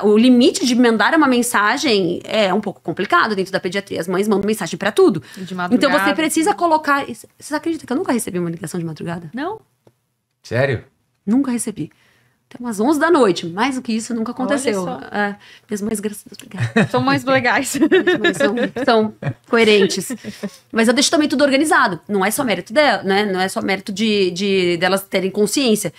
o limite de mandar uma mensagem é um pouco complicado dentro da pediatria. As mães mandam mensagem pra tudo. De madrugada. Então você precisa colocar... Vocês acreditam que eu nunca recebi uma ligação de madrugada? Não. Sério? Nunca recebi. Até umas 11 da noite. Mais do que isso nunca aconteceu. Olha só. Minhas mães, graças a Deus, obrigada. São mães legais. São coerentes. Mas eu deixo também tudo organizado. Não é só mérito dela, né? Não é só mérito delas terem consciência.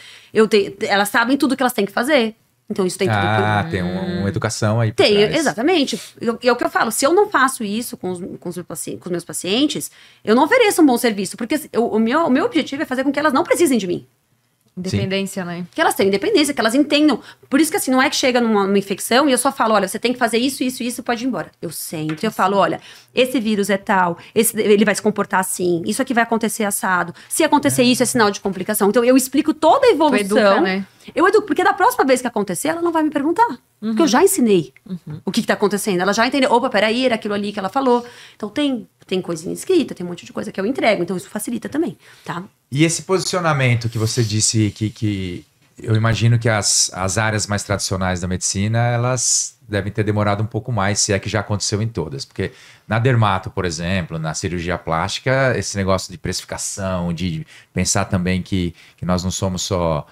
Elas sabem tudo que elas têm que fazer. Então isso tem tudo. Tem uma educação aí por Tem, trás. exatamente. É o que eu falo. Se eu não faço isso com os meus pacientes, eu não ofereço um bom serviço. Porque o meu objetivo é fazer com que elas não precisem de mim. Independência, né? Que elas tenham independência, que elas entendam. Por isso que assim, não é que chega numa infecção e eu só falo, olha, você tem que fazer isso, pode ir embora. Eu falo, olha, esse vírus é tal, ele vai se comportar assim, isso aqui vai acontecer assado. Se acontecer isso, é sinal de complicação. Então, eu explico toda a evolução. Educa, né? Eu educo, porque da próxima vez que acontecer, ela não vai me perguntar. Porque eu já ensinei o que tá acontecendo. Ela já entendeu, opa, peraí, era aquilo ali que ela falou. Então, tem coisinha escrita, tem um monte de coisa que eu entrego. Então, isso facilita também, tá? E esse posicionamento que você disse que eu imagino que as áreas mais tradicionais da medicina, elas devem ter demorado um pouco mais, se é que já aconteceu em todas. Porque na dermato, por exemplo, na cirurgia plástica, esse negócio de precificação, de pensar também que nós não somos só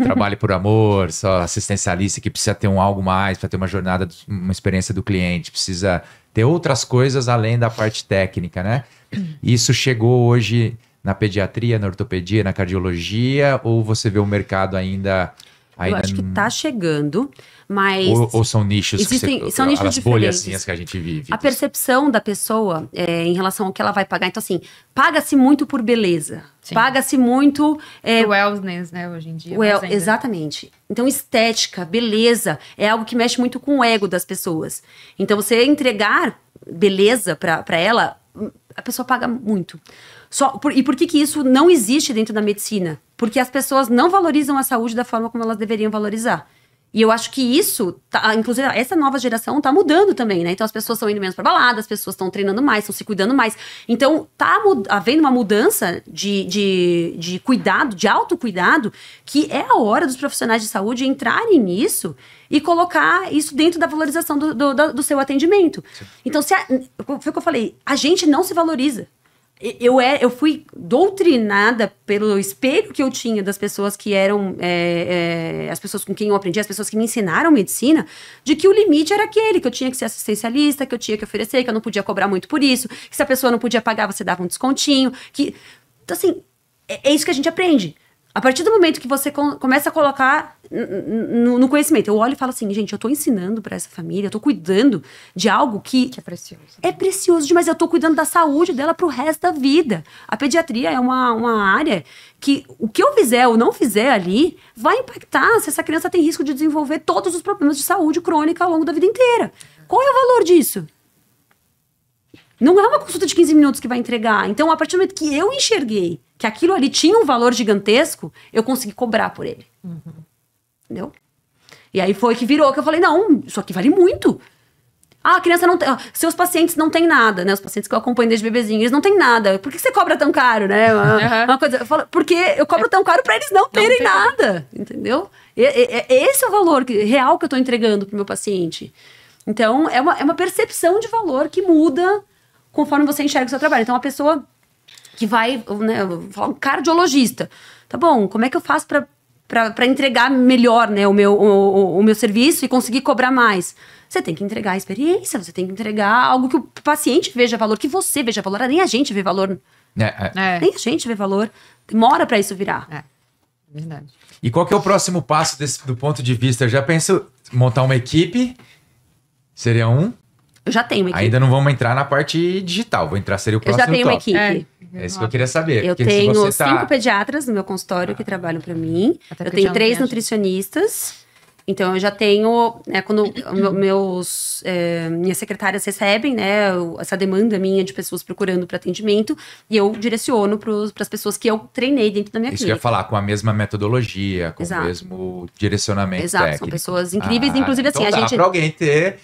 trabalho por amor, só assistencialista, que precisa ter algo mais, para ter uma jornada, uma experiência do cliente, precisa ter outras coisas além da parte técnica, né? Isso chegou hoje na pediatria, na ortopedia, na cardiologia, ou você vê o mercado ainda Eu acho que tá chegando, mas... Ou são nichos são nichos as diferentes. bolhazinhas que a gente vive. A percepção da pessoa em relação ao que ela vai pagar. Então, assim, paga-se muito por beleza. Sim. Paga-se muito... O wellness, né, hoje em dia. Exatamente. Então, estética, beleza, é algo que mexe muito com o ego das pessoas. Então, você entregar beleza pra ela, a pessoa paga muito. E por que isso não existe dentro da medicina? Porque as pessoas não valorizam a saúde da forma como elas deveriam valorizar. E eu acho que isso, inclusive essa nova geração tá mudando também, né? Então as pessoas estão indo menos pra balada, as pessoas estão treinando mais, estão se cuidando mais. Então tá havendo uma mudança de cuidado, de autocuidado, que é a hora dos profissionais de saúde entrarem nisso e colocar isso dentro da valorização do seu atendimento. Sim. Então, foi o que eu falei, a gente não se valoriza. Eu fui doutrinada pelo espelho que eu tinha das pessoas que eram as pessoas com quem eu aprendi, as pessoas que me ensinaram medicina, de que o limite era aquele, que eu tinha que ser assistencialista, que eu tinha que oferecer, que eu não podia cobrar muito por isso, que se a pessoa não podia pagar, você dava um descontinho. Então, assim, é isso que a gente aprende. A partir do momento que você começa a colocar no conhecimento, eu olho e falo assim, gente, eu tô ensinando pra essa família, eu tô cuidando de algo que é precioso. É precioso demais, eu tô cuidando da saúde dela pro resto da vida. A pediatria é uma área que o que eu fizer ou não fizer ali vai impactar se essa criança tem risco de desenvolver todos os problemas de saúde crônica ao longo da vida inteira. Qual é o valor disso? Não é uma consulta de 15 minutos que vai entregar. Então, a partir do momento que eu enxerguei que aquilo ali tinha um valor gigantesco, eu consegui cobrar por ele. Entendeu? E aí foi que virou, que eu falei, não, isso aqui vale muito. A criança não tem... Seus pacientes não têm nada, né? Os pacientes que eu acompanho desde bebezinho, eles não têm nada. Por que você cobra tão caro, né? Uma coisa, eu falo, porque eu cobro tão caro pra eles não terem nada. Entendeu? Esse é o valor real que eu tô entregando pro meu paciente. Então, é uma percepção de valor que muda conforme você enxerga o seu trabalho. Então, a pessoa que vai, né, eu vou falar um cardiologista, tá bom, como é que eu faço pra entregar melhor, né, o meu serviço e conseguir cobrar mais? Você tem que entregar a experiência, você tem que entregar algo que o paciente veja valor, que você veja valor, nem a gente vê valor. Nem a gente vê valor. Demora pra isso virar. Verdade. E qual que é o próximo passo do ponto de vista? Eu já penso montar uma equipe, seria um... Eu já tenho uma equipe. Ainda não vamos entrar na parte digital, seria o próximo Eu já tenho top. uma equipe. É isso que eu queria saber. Eu tenho 5 pediatras no meu consultório que trabalham para mim. Eu tenho 3 nutricionistas Então, eu já tenho, né, quando minhas secretárias recebem, né, essa demanda minha de pessoas procurando para atendimento, e eu direciono para as pessoas que eu treinei dentro da minha Isso que eu clínica. ia falar, com a mesma metodologia, com Exato. o mesmo direcionamento Exato, técnico. são pessoas incríveis, inclusive assim, então a dá gente... pra alguém ter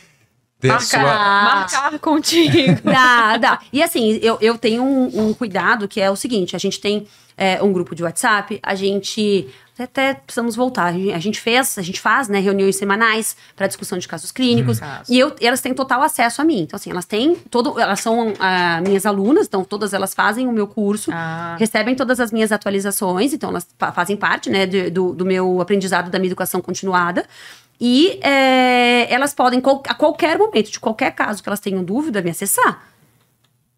a sua... Marcar contigo. Dá. E assim, eu tenho um cuidado que é o seguinte, a gente tem um grupo de WhatsApp, a gente... Até precisamos voltar. A gente faz, né, reuniões semanais para discussão de casos clínicos. E elas têm total acesso a mim. Então, assim, elas são minhas alunas, então todas elas fazem o meu curso, recebem todas as minhas atualizações, então elas fazem parte, né, do meu aprendizado da minha educação continuada. E elas podem, a qualquer momento, de qualquer caso que elas tenham dúvida, me acessar.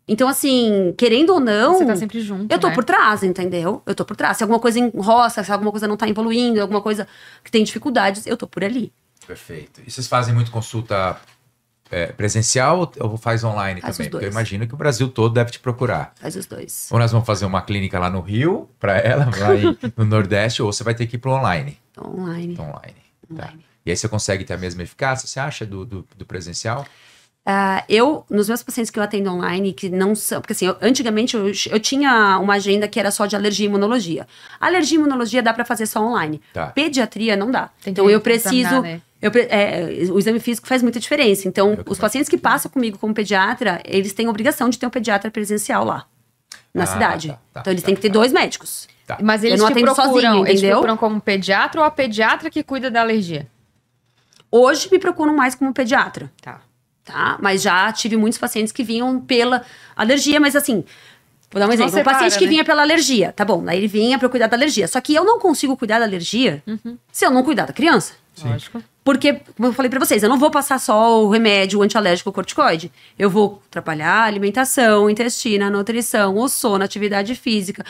Então, assim, querendo ou não... Você tá sempre junto, eu tô né? por trás, entendeu? Eu tô por trás. Se alguma coisa enroça, se alguma coisa não tá evoluindo, alguma coisa que tem dificuldades, eu tô por ali. Perfeito. E vocês fazem muito consulta presencial ou faz online Faz também? os dois. Porque eu imagino que o Brasil todo deve te procurar. Faz os dois. Ou nós vamos fazer uma clínica lá no Rio, para ela, no Nordeste, ou você vai ter que ir pro online. Então, online. Então, online. Tá. Online. E aí você consegue ter a mesma eficácia, você acha, do presencial? Nos meus pacientes que eu atendo online, que não são... Porque assim, antigamente eu tinha uma agenda que era só de alergia e imunologia. Alergia e imunologia dá pra fazer só online. Tá. Pediatria não dá. Tem Então que eu preciso... examinar, né? O exame físico faz muita diferença. Então, Eu os pacientes que passam comigo como pediatra, eles têm obrigação de ter um pediatra presencial lá, na cidade. Então, eles têm que ter 2 médicos. Tá. Mas eles não te atendo procuram, sozinho, eles te entendeu? procuram como pediatra ou a pediatra que cuida da alergia? Hoje me procuram mais como pediatra. Tá. Mas já tive muitos pacientes que vinham pela alergia, mas assim, vou dar um exemplo. Um separa, paciente que né? vinha pela alergia, tá bom, aí ele vinha pra eu cuidar da alergia. Só que eu não consigo cuidar da alergia se eu não cuidar da criança. Lógico. Porque, como eu falei pra vocês, eu não vou passar só o remédio antialérgico corticoide. Eu vou atrapalhar a alimentação, o intestino, a nutrição, o sono, a atividade física,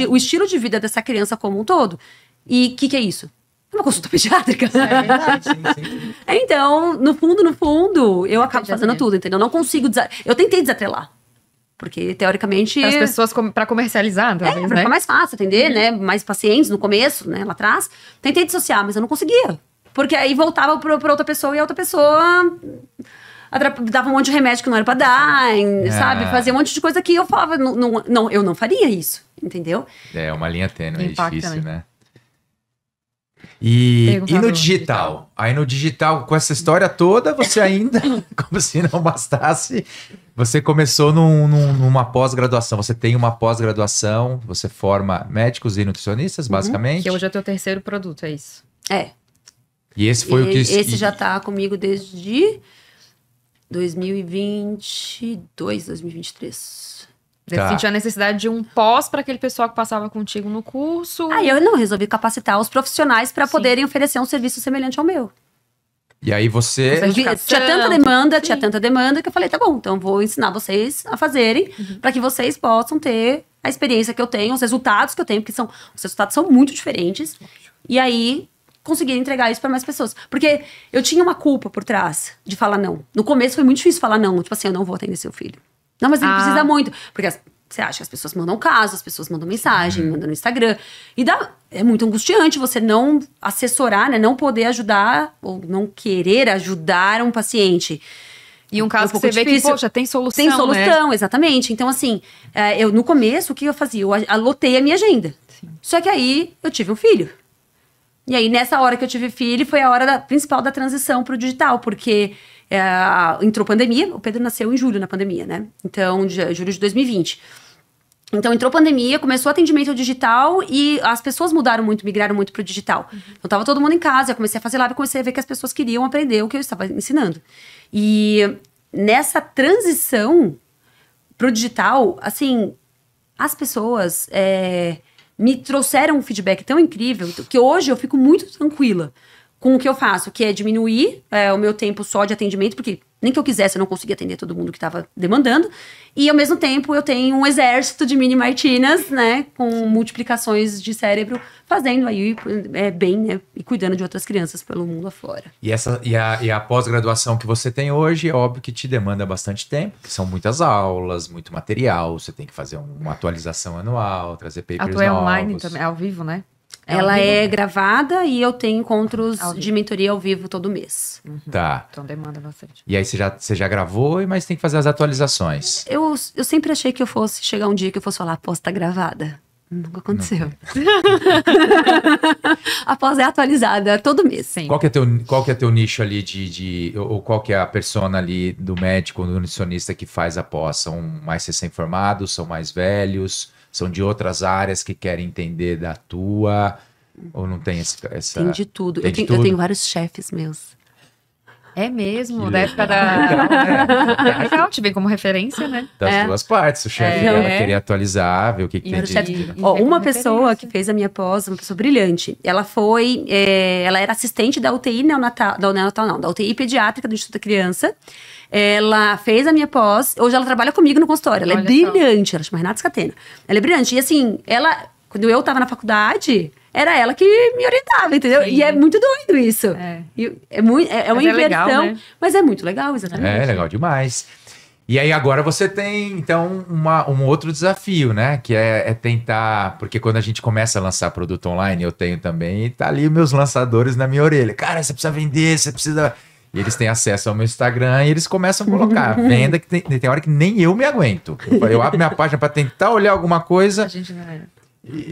o estilo de vida dessa criança como um todo. E o que é isso? É uma consulta pediátrica. É verdade. Sim. Então, no fundo, eu acabo pediatria. fazendo tudo, entendeu? Não consigo... Eu tentei desatrelar. Porque, teoricamente... Para as pessoas para comercializar, talvez, pra né? ficar mais fácil atender, né? Mais pacientes no começo, né? Lá atrás. Tentei dissociar, mas eu não conseguia. Porque aí voltava pra outra pessoa e a outra pessoa... dava um monte de remédio que não era pra dar, sabe? Fazia um monte de coisa que eu falava... Não, eu não faria isso, entendeu? É uma linha tênue, é Impacta, difícil, né? né? E Perguntar no do digital? Aí no digital, com essa história toda, você ainda, como se não bastasse, você começou numa pós-graduação. Você tem uma pós-graduação, você forma médicos e nutricionistas, basicamente. Que hoje é o teu terceiro produto, é isso. E esse foi o que... Esse já tá comigo desde 2022, 2023. Você sentiu a necessidade de um pós para aquele pessoal que passava contigo no curso. Aí eu resolvi capacitar os profissionais para poderem oferecer um serviço semelhante ao meu. E aí você... Tinha tanta demanda que eu falei, tá bom, então eu vou ensinar vocês a fazerem para que vocês possam ter a experiência que eu tenho, os resultados que eu tenho, porque os resultados são muito diferentes. E aí conseguir entregar isso para mais pessoas. Porque eu tinha uma culpa por trás de falar não. No começo foi muito difícil falar não, tipo assim, eu não vou atender seu filho. Não, mas ele precisa muito. Porque você acha que as pessoas mandam caso, as pessoas mandam mensagem, mandam no Instagram. E é muito angustiante você não assessorar, né? Não poder ajudar ou não querer ajudar um paciente. E um caso que você vê que, poxa, tem solução, Tem solução, né? exatamente. Então, assim, no começo, o que eu fazia? Eu alotei a minha agenda. Sim. Só que aí, eu tive um filho. E aí, nessa hora que eu tive filho, foi a hora principal da transição pro digital. Porque... entrou pandemia, o Pedro nasceu em julho na pandemia, né? Então, julho de 2020. Então, entrou pandemia, começou o atendimento digital e as pessoas mudaram muito, migraram muito pro digital. Então, tava todo mundo em casa, eu comecei a fazer live e comecei a ver que as pessoas queriam aprender o que eu estava ensinando. E nessa transição pro digital, assim, as pessoas me trouxeram um feedback tão incrível que hoje eu fico muito tranquila com o que eu faço, que é diminuir o meu tempo só de atendimento, porque nem que eu quisesse eu não conseguia atender todo mundo que estava demandando, e ao mesmo tempo eu tenho um exército de mini Martinas, né, com multiplicações de cérebro, fazendo aí bem, né, e cuidando de outras crianças pelo mundo afora. E a pós-graduação que você tem hoje, é óbvio que te demanda bastante tempo, que são muitas aulas, muito material, você tem que fazer uma atualização anual, trazer papers novos. Online também, ao vivo, né? Ela é gravada e eu tenho encontros de mentoria ao vivo todo mês. Tá. Então demanda bastante. E aí você já gravou, mas tem que fazer as atualizações. Eu sempre achei que eu fosse chegar um dia que eu fosse falar, a pós tá gravada. Nunca aconteceu. A pós é atualizada todo mês. Sim. Qual que é teu nicho ali ou qual que é a persona ali do médico, do nutricionista que faz a pós? São mais recém-formados, são mais velhos, são de outras áreas que querem entender da tua? Ou não tem essa... Tem de tudo. Tem Eu tenho vários chefes meus. É mesmo, Que da época legal, É legal, te vem como referência, né? Das duas partes, o chefe dela querer atualizar, ver o que tem de... Uma pessoa que fez a minha pós, uma pessoa brilhante, ela era assistente da UTI neonatal, da UTI pediátrica do Instituto da Criança. Ela fez a minha pós, hoje ela trabalha comigo no consultório, ela é brilhante, ela chama Renata Scatena. Ela é brilhante, e assim, quando eu tava na faculdade, era ela que me orientava, entendeu? Sim. E é muito doido isso. É uma inversão, legal, né? Mas é muito legal, exatamente. É legal demais. E aí agora você tem, então, um outro desafio, né? Que é tentar... Porque quando a gente começa a lançar produto online, eu tenho também, e tá ali meus lançadores na minha orelha. Cara, você precisa vender, você precisa... E eles têm acesso ao meu Instagram e eles começam a colocar venda, que tem hora que nem eu me aguento. Eu abro minha página para tentar olhar alguma coisa... A gente vai...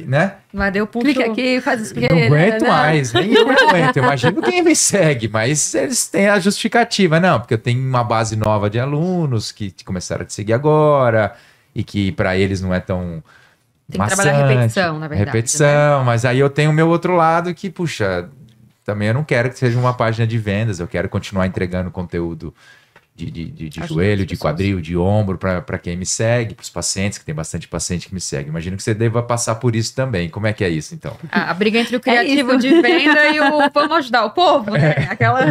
né? Mas deu ponto. Clica aqui, faz isso. Não aguento mais, nem eu me aguento. Imagino quem me segue, mas eles têm a justificativa. Não, porque eu tenho uma base nova de alunos que começaram a te seguir agora e que para eles não é tão tem que trabalhar a repetição, na verdade. Repetição, né? Mas aí eu tenho o meu outro lado que, puxa, também eu não quero que seja uma página de vendas, eu quero continuar entregando conteúdo de joelho, de quadril, de ombro, para quem me segue, para os pacientes, que tem bastante paciente que me segue. Imagino que você deva passar por isso também. Como é que é isso, então? A briga entre o criativo de venda e o vamos ajudar o povo, né? Aquela...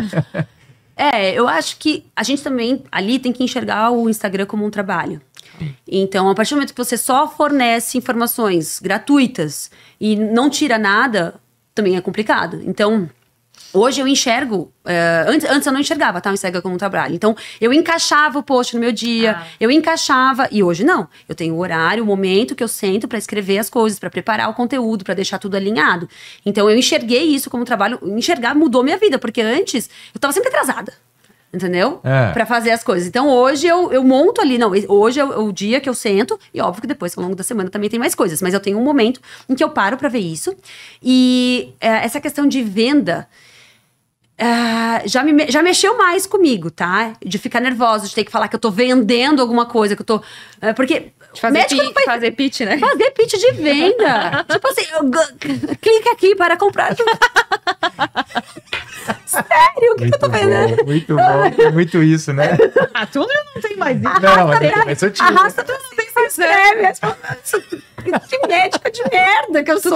eu acho que a gente também ali tem que enxergar o Instagram como um trabalho. Então, a partir do momento que você só fornece informações gratuitas e não tira nada, também é complicado. Então... Hoje eu enxergo, antes eu não enxergava, tá? O Instagram como um trabalho. Então, eu encaixava o post no meu dia, e hoje não. Eu tenho o horário, o momento que eu sento pra escrever as coisas, pra preparar o conteúdo, pra deixar tudo alinhado. Então, eu enxerguei isso como um trabalho, enxergar mudou minha vida, porque antes eu tava sempre atrasada. Entendeu? Pra fazer as coisas. Então, hoje eu monto ali. Não, hoje é o dia que eu sento. E óbvio que depois, ao longo da semana, também tem mais coisas. Mas eu tenho um momento em que eu paro pra ver isso. E essa questão de venda... já mexeu mais comigo, tá? De ficar nervosa, de ter que falar que eu tô vendendo alguma coisa, que eu tô... porque... Fazer pitch, né? Fazer pitch de venda. Tipo assim, clica aqui para comprar. Sério, o que eu tô vendendo? Muito bom, é muito isso, né? Tudo eu não tenho mais isso. Não, mas eu te... Arrasta tudo, tem que se inscreve. Que médica de merda que eu sou.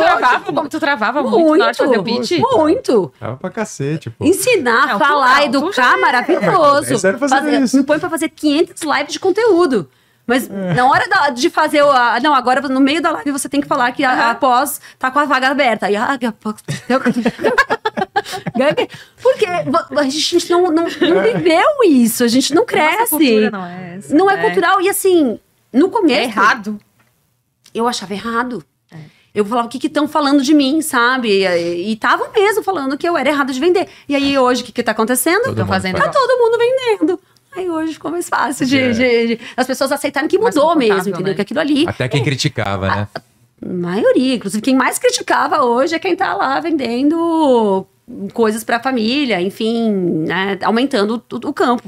Tu travava muito na hora de fazer pitch? Muito. Tava pra cacete, pô. Ensinar, falar, educar, maravilhoso. Eu quero fazer isso. Me põe pra fazer 500 lives de conteúdo. Mas na hora de fazer não, agora no meio da live você tem que falar que a pós tá com a vaga aberta. Aí, porque a gente não viveu isso, a gente não cresce. Cultura não é essa. Não é cultural. E assim, no começo... É errado. Eu achava errado. Eu falava, o que estão falando de mim, sabe? E estavam mesmo falando que eu era errada de vender. E aí hoje, o que tá acontecendo? Tá todo mundo vendendo. Aí hoje ficou mais fácil de as pessoas aceitarem que mudou mesmo, entendeu? Né? Que aquilo ali... Até quem criticava, né? A maioria, inclusive quem mais criticava hoje é quem tá lá vendendo coisas pra família, enfim, né? Aumentando o campo.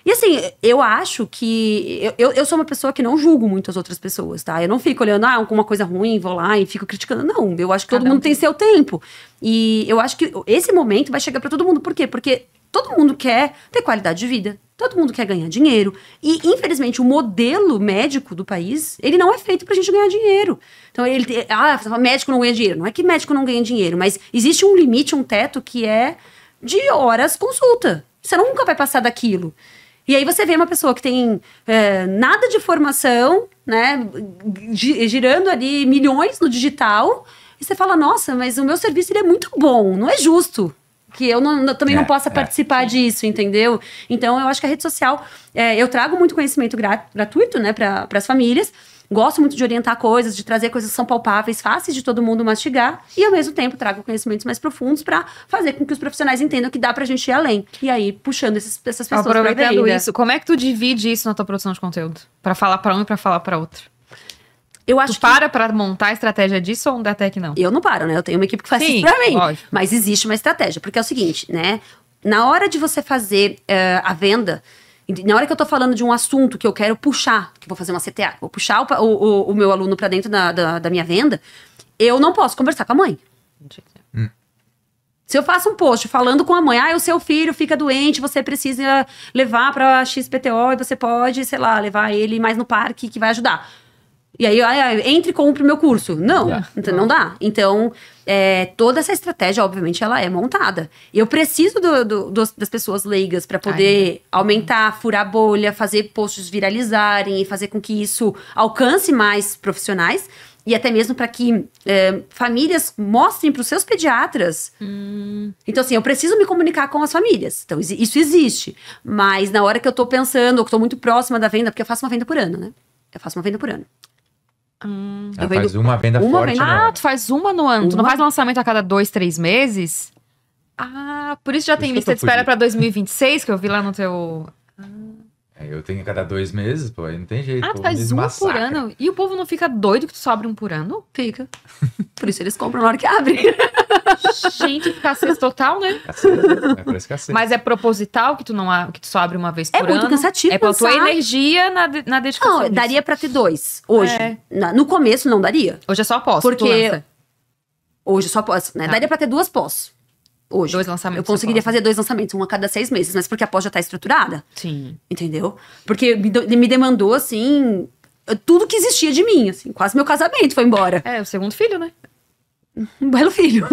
E assim, eu acho que... Eu sou uma pessoa que não julgo muito as outras pessoas, tá? Eu não fico olhando, alguma coisa ruim, vou lá e fico criticando. Não, eu acho que todo mundo tem seu tempo. E eu acho que esse momento vai chegar pra todo mundo. Por quê? Porque todo mundo quer ter qualidade de vida. Todo mundo quer ganhar dinheiro. E, infelizmente, o modelo médico do país, ele não é feito pra gente ganhar dinheiro. Então, médico não ganha dinheiro. Não é que médico não ganha dinheiro, mas existe um limite, um teto que é de horas consulta. Você nunca vai passar daquilo. E aí você vê uma pessoa que tem nada de formação, né, girando ali milhões no digital, e você fala, nossa, mas o meu serviço ele é muito bom, não é justo que eu também não possa participar disso, entendeu? Então, eu acho que a rede social, eu trago muito conhecimento gratuito, né, para as famílias, gosto muito de orientar coisas, de trazer coisas que são palpáveis, fáceis de todo mundo mastigar, e ao mesmo tempo trago conhecimentos mais profundos para fazer com que os profissionais entendam que dá pra gente ir além. E aí, puxando essas pessoas pra Aproveitando venda. isso, como é que tu divide isso na tua produção de conteúdo? Pra falar pra um e pra falar pra outro? Eu acho Tu para pra montar a estratégia disso ou um até que não? Eu não paro, né? Eu tenho uma equipe que faz Sim, isso pra mim. lógico. Mas existe uma estratégia, porque é o seguinte, né? Na hora de você fazer a venda, na hora que eu tô falando de um assunto que eu quero puxar, que eu vou fazer uma CTA, vou puxar o meu aluno pra dentro da minha venda, eu não posso conversar com a mãe. Se eu faço um post falando com a mãe, o seu filho fica doente, você precisa levar pra XPTO e você pode, sei lá, levar ele mais no parque que vai ajudar. E aí, entre e compre o meu curso. Não, então, não dá. Então, toda essa estratégia, obviamente, ela é montada. Eu preciso das pessoas leigas para poder aumentar, furar a bolha, fazer posts viralizarem e fazer com que isso alcance mais profissionais. E até mesmo para que famílias mostrem para os seus pediatras. Então, assim, eu preciso me comunicar com as famílias. Então, isso existe. Mas na hora que eu tô pensando, ou que tô muito próxima da venda, porque eu faço uma venda por ano, né? Eu faço uma venda por ano. Ela faz uma venda forte no ano. Tu faz uma no ano. Tu não faz lançamento a cada 2, 3 meses? Por isso já tem lista de espera pra 2026, que eu vi lá no teu... Eu tenho a cada 2 meses, pô, aí não tem jeito. Tu faz uma por ano? E o povo não fica doido que tu só abre um por ano? Fica. Por isso eles compram na hora que abre. Gente, escassez total, né? É por escassez. Mas é proposital que tu só abre uma vez por ano? É muito cansativo. É pela tua energia na dedicação. Não, daria pra ter 2. Hoje. No começo não daria. Hoje é só pós. Porque hoje só pós, né? Daria pra ter 2 pós. Hoje. 2 lançamentos. Eu conseguiria fazer 2 lançamentos, um a cada 6 meses, mas porque a pós já tá estruturada. Sim. Entendeu? Porque me demandou, assim, tudo que existia de mim, assim. Quase meu casamento foi embora. O segundo filho, né? Um belo filho.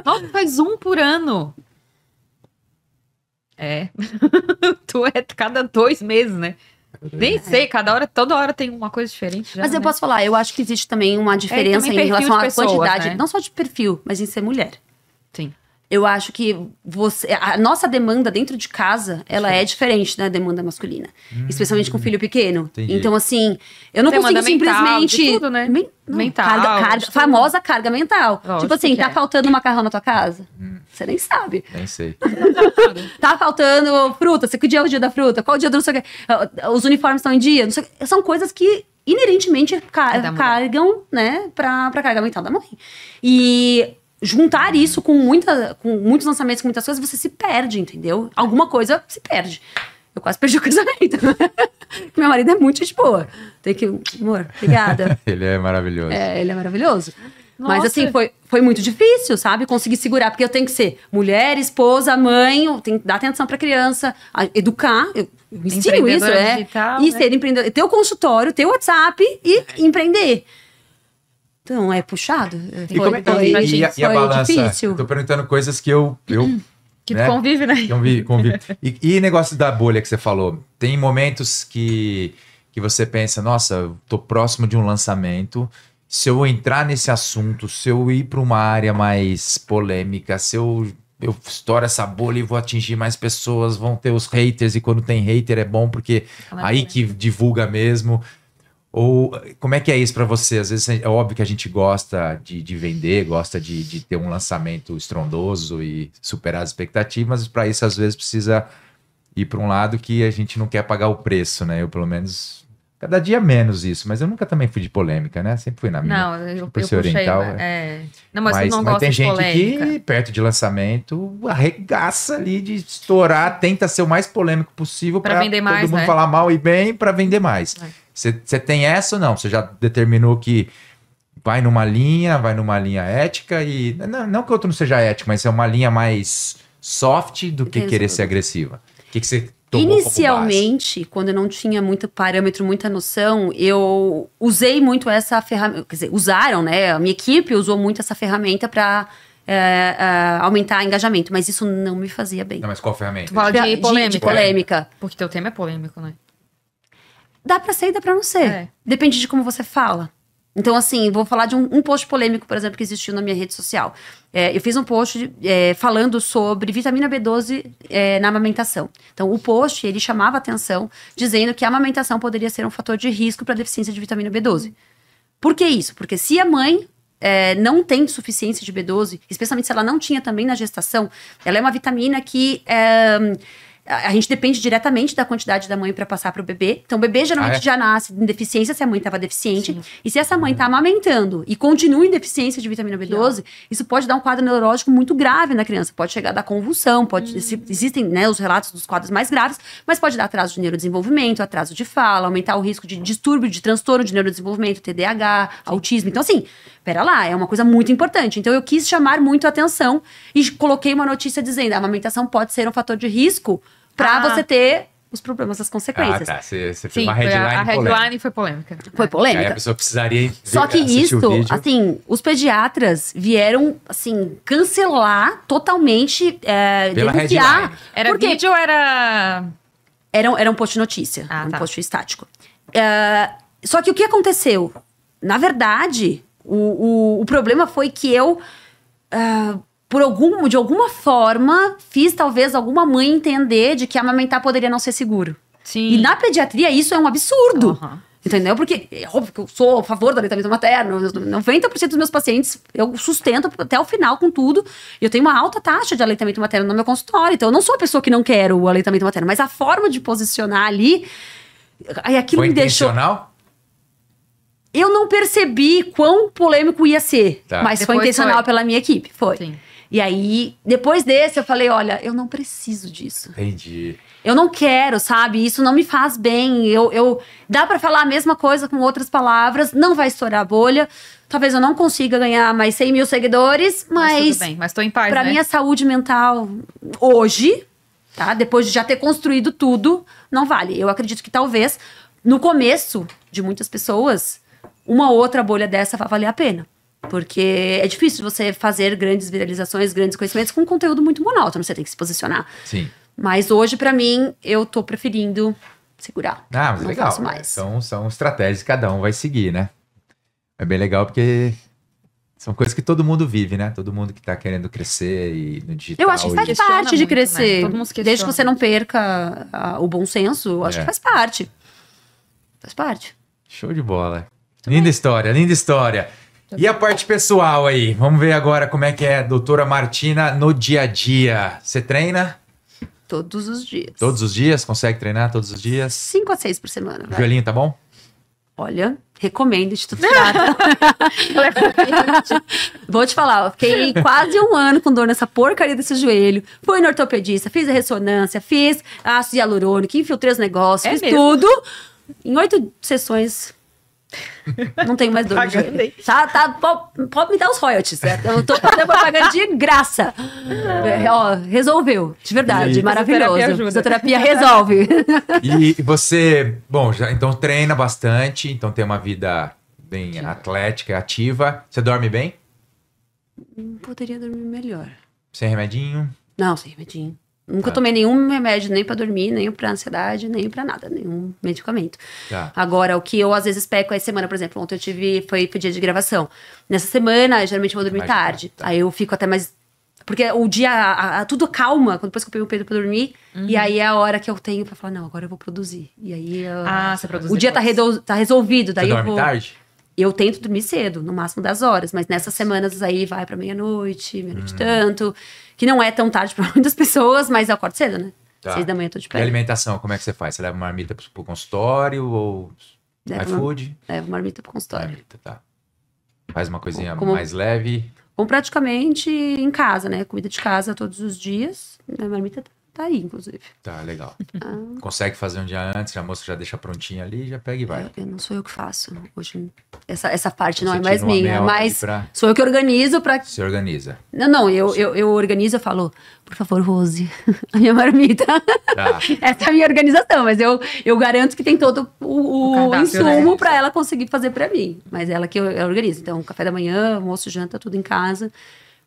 Nossa, faz um por ano. Tu é cada 2 meses, né? Nem sei, toda hora tem uma coisa diferente já, Mas eu posso falar, eu acho que existe também uma diferença também em relação à pessoas, quantidade, né? Não só de perfil, mas em ser mulher. Sim. Eu acho que a nossa demanda dentro de casa, ela é diferente da demanda masculina. Especialmente com filho pequeno. Entendi. Então, assim, eu não Demanda consigo mental, simplesmente... de tudo, né? Mental, de tudo. Famosa carga mental. Lógico tipo assim, que tá faltando macarrão na tua casa? Você nem sabe. Nem sei. Tá faltando fruta, que dia é o dia da fruta? Qual o dia do não sei o quê? Os uniformes estão em dia? Não sei o quê. São coisas que inerentemente carregam, né, pra carga mental da mãe. E... juntar isso com muitos lançamentos, com muitas coisas, você se perde, entendeu? Alguma coisa se perde. Eu quase perdi o casamento. Meu marido é muito gente boa. Tem que... Amor, obrigada. Ele é maravilhoso. Ele é maravilhoso. Nossa. Mas assim, foi muito difícil, sabe? Conseguir segurar, porque eu tenho que ser mulher, esposa, mãe, eu tenho que dar atenção pra criança, educar, eu ensino isso, digital, e né? ser empreendedor, ter o consultório, ter o WhatsApp e empreender. Então, é puxado. E a balança? Difícil. Eu tô perguntando coisas que eu Que tu convive, né? Convive. E negócio da bolha que você falou? Tem momentos que você pensa, nossa, eu tô próximo de um lançamento. Se eu entrar nesse assunto, se eu ir para uma área mais polêmica, se eu estouro essa bolha e vou atingir mais pessoas, vão ter os haters, e quando tem hater é bom porque aí que divulga mesmo. Ou como é que é isso pra você? Às vezes é óbvio que a gente gosta de vender, gosta de ter um lançamento estrondoso e superar as expectativas, mas para isso às vezes precisa ir para um lado que a gente não quer pagar o preço, né? Eu pelo menos, cada dia menos isso, mas eu nunca também fui de polêmica, né? Sempre fui na minha. Não, eu puxei, oriental. Não, mas eu não gosto tem de gente polêmica. que, perto de lançamento, arregaça ali de estourar, tenta ser o mais polêmico possível Pra para vender todo mais, mundo né? falar mal e bem para vender mais. Você tem essa ou não? Você já determinou que vai numa linha ética e... Não que o outro não seja ético, mas é uma linha mais soft do que querer ser agressiva. O que você tomou como Inicialmente, quando eu não tinha muito parâmetro, muita noção, eu usei muito essa ferramenta. Quer dizer, usaram, né? A minha equipe usou muito essa ferramenta para aumentar engajamento, mas isso não me fazia bem. Não, mas qual ferramenta? Tu fala de polêmica. De polêmica. Porque teu tema é polêmico, né? Dá pra ser e dá pra não ser. Depende de como você fala. Então, assim, vou falar de um post polêmico, por exemplo, que existiu na minha rede social. Eu fiz um post falando sobre vitamina B12 na amamentação. Então, o post, ele chamava atenção, dizendo que a amamentação poderia ser um fator de risco para deficiência de vitamina B12. Por que isso? Porque se a mãe não tem suficiência de B12, especialmente se ela não tinha também na gestação, ela é uma vitamina que... a gente depende diretamente da quantidade da mãe para passar para o bebê. Então, o bebê geralmente já nasce em deficiência se a mãe estava deficiente. Sim. E se essa mãe está amamentando e continua em deficiência de vitamina B12, isso pode dar um quadro neurológico muito grave na criança. Pode chegar a dar convulsão, existem, né, os relatos dos quadros mais graves, mas pode dar atraso de neurodesenvolvimento, atraso de fala, aumentar o risco de distúrbio, de transtorno de neurodesenvolvimento, TDAH, autismo. Então, assim, pera lá, é uma coisa muito importante. Então, eu quis chamar muito a atenção e coloquei uma notícia dizendo: a amamentação pode ser um fator de risco para você ter os problemas, as consequências. Ah, tá. Você fez Sim, uma headline a headline foi polêmica. Foi polêmica. Aí a pessoa precisaria Só que isso, assim, os pediatras vieram, assim, cancelar totalmente, pela denunciar. headline. Era vídeo ou era... Era um post notícia, um post estático. Só que o que aconteceu? Na verdade, o problema foi que eu... de alguma forma, fiz talvez alguma mãe entender de que amamentar poderia não ser seguro. Sim. E na pediatria isso é um absurdo. Uhum. Entendeu? Porque é óbvio que eu sou a favor do aleitamento materno. 90% dos meus pacientes eu sustento até o final com tudo. E eu tenho uma alta taxa de aleitamento materno no meu consultório. Então eu não sou a pessoa que não quer o aleitamento materno. Mas a forma de posicionar ali... Aí aquilo Foi me deixou... intencional? Eu não percebi quão polêmico ia ser. Tá. Mas Depois foi intencional foi. pela minha equipe. Foi. Sim. E aí, depois desse, eu falei, olha, eu não preciso disso. Entendi. Eu não quero, sabe? Isso não me faz bem. Dá pra falar a mesma coisa com outras palavras, não vai estourar a bolha. Talvez eu não consiga ganhar mais 100 mil seguidores, mas tudo bem, mas tô em paz, pra né? minha saúde mental, hoje, tá? Depois de já ter construído tudo, não vale. Eu acredito que talvez, no começo de muitas pessoas, uma outra bolha dessa vai valer a pena. Porque é difícil você fazer grandes viralizações, grandes conhecimentos com conteúdo muito monótono. Você tem que se posicionar. Sim. Mas hoje, pra mim, eu tô preferindo segurar. Ah, mas não legal. faço mais. São estratégias que cada um vai seguir, né? É bem legal porque são coisas que todo mundo vive, né? Todo mundo que tá querendo crescer e no digital. Eu acho que faz Questiona parte de muito, crescer. né? Todo mundo se questiona. Desde que você não perca o bom senso, eu acho que faz parte. Faz parte. Show de bola. Linda história, linda história. E a parte pessoal aí? Vamos ver agora como é que é a doutora Martina no dia a dia. Você treina? Todos os dias. Todos os dias? Consegue treinar todos os dias? 5 a 6 por semana. O Vai. joelhinho tá bom? Olha, recomendo de tudo que trata. Vou te falar, eu fiquei quase um ano com dor nessa porcaria desse joelho. Fui no ortopedista, fiz a ressonância, fiz ácido hialurônico, infiltrei os negócios, fiz mesmo? tudo. Em 8 sessões, não tenho mais dor no joelho. Pode me dar os royalties, certo? Eu tô fazendo propaganda de graça. Resolveu, de verdade, E- maravilhoso. Fisioterapia ajuda. Fisioterapia resolve. E você, bom, já então treina bastante, então tem uma vida bem atlética, ativa. Você dorme bem? Poderia dormir melhor. Sem remedinho? Não, sem remedinho. Nunca tomei nenhum remédio, nem pra dormir, nem pra ansiedade, nem pra nada, nenhum medicamento. Tá. Agora, o que eu às vezes peco é semana, por exemplo, ontem foi dia de gravação. Nessa semana, eu geralmente vou dormir Mais tarde. tarde, tá. Aí eu fico até mais... Porque o dia, tudo calma, depois que eu pego o Pedro pra dormir, e aí é a hora que eu tenho pra falar, não, agora eu vou produzir. E aí Você produz o dia tá resolvido, daí Você eu dorme vou... tarde? Eu tento dormir cedo, no máximo das horas, mas nessas semanas aí vai pra meia-noite e tanto, que não é tão tarde pra muitas pessoas, mas eu acordo cedo, né? Tá. 6 da manhã eu tô de E pé. alimentação, como é que você faz? Você leva uma marmita pro consultório ou iFood? Levo marmita pro consultório. Marmita, tá. Faz uma coisinha Como- mais leve. Como praticamente em casa, né? Comida de casa todos os dias. A marmita tá aí, inclusive. Tá, legal. Consegue fazer um dia antes, a moça já deixa prontinha ali, já pega e vai. Eu não sou eu que faço. Hoje, essa parte não Você é mais tira uma meia minha, hora mas ali pra- sou eu que organizo pra... Se organiza. Não, eu organizo, eu falo, por favor, Rose, a minha marmita. Tá. Essa é a minha organização, mas eu garanto que tem todo o cardápio, insumo né? pra ela conseguir fazer pra mim. Mas ela que eu organizo. Então, café da manhã, almoço, janta, tudo em casa.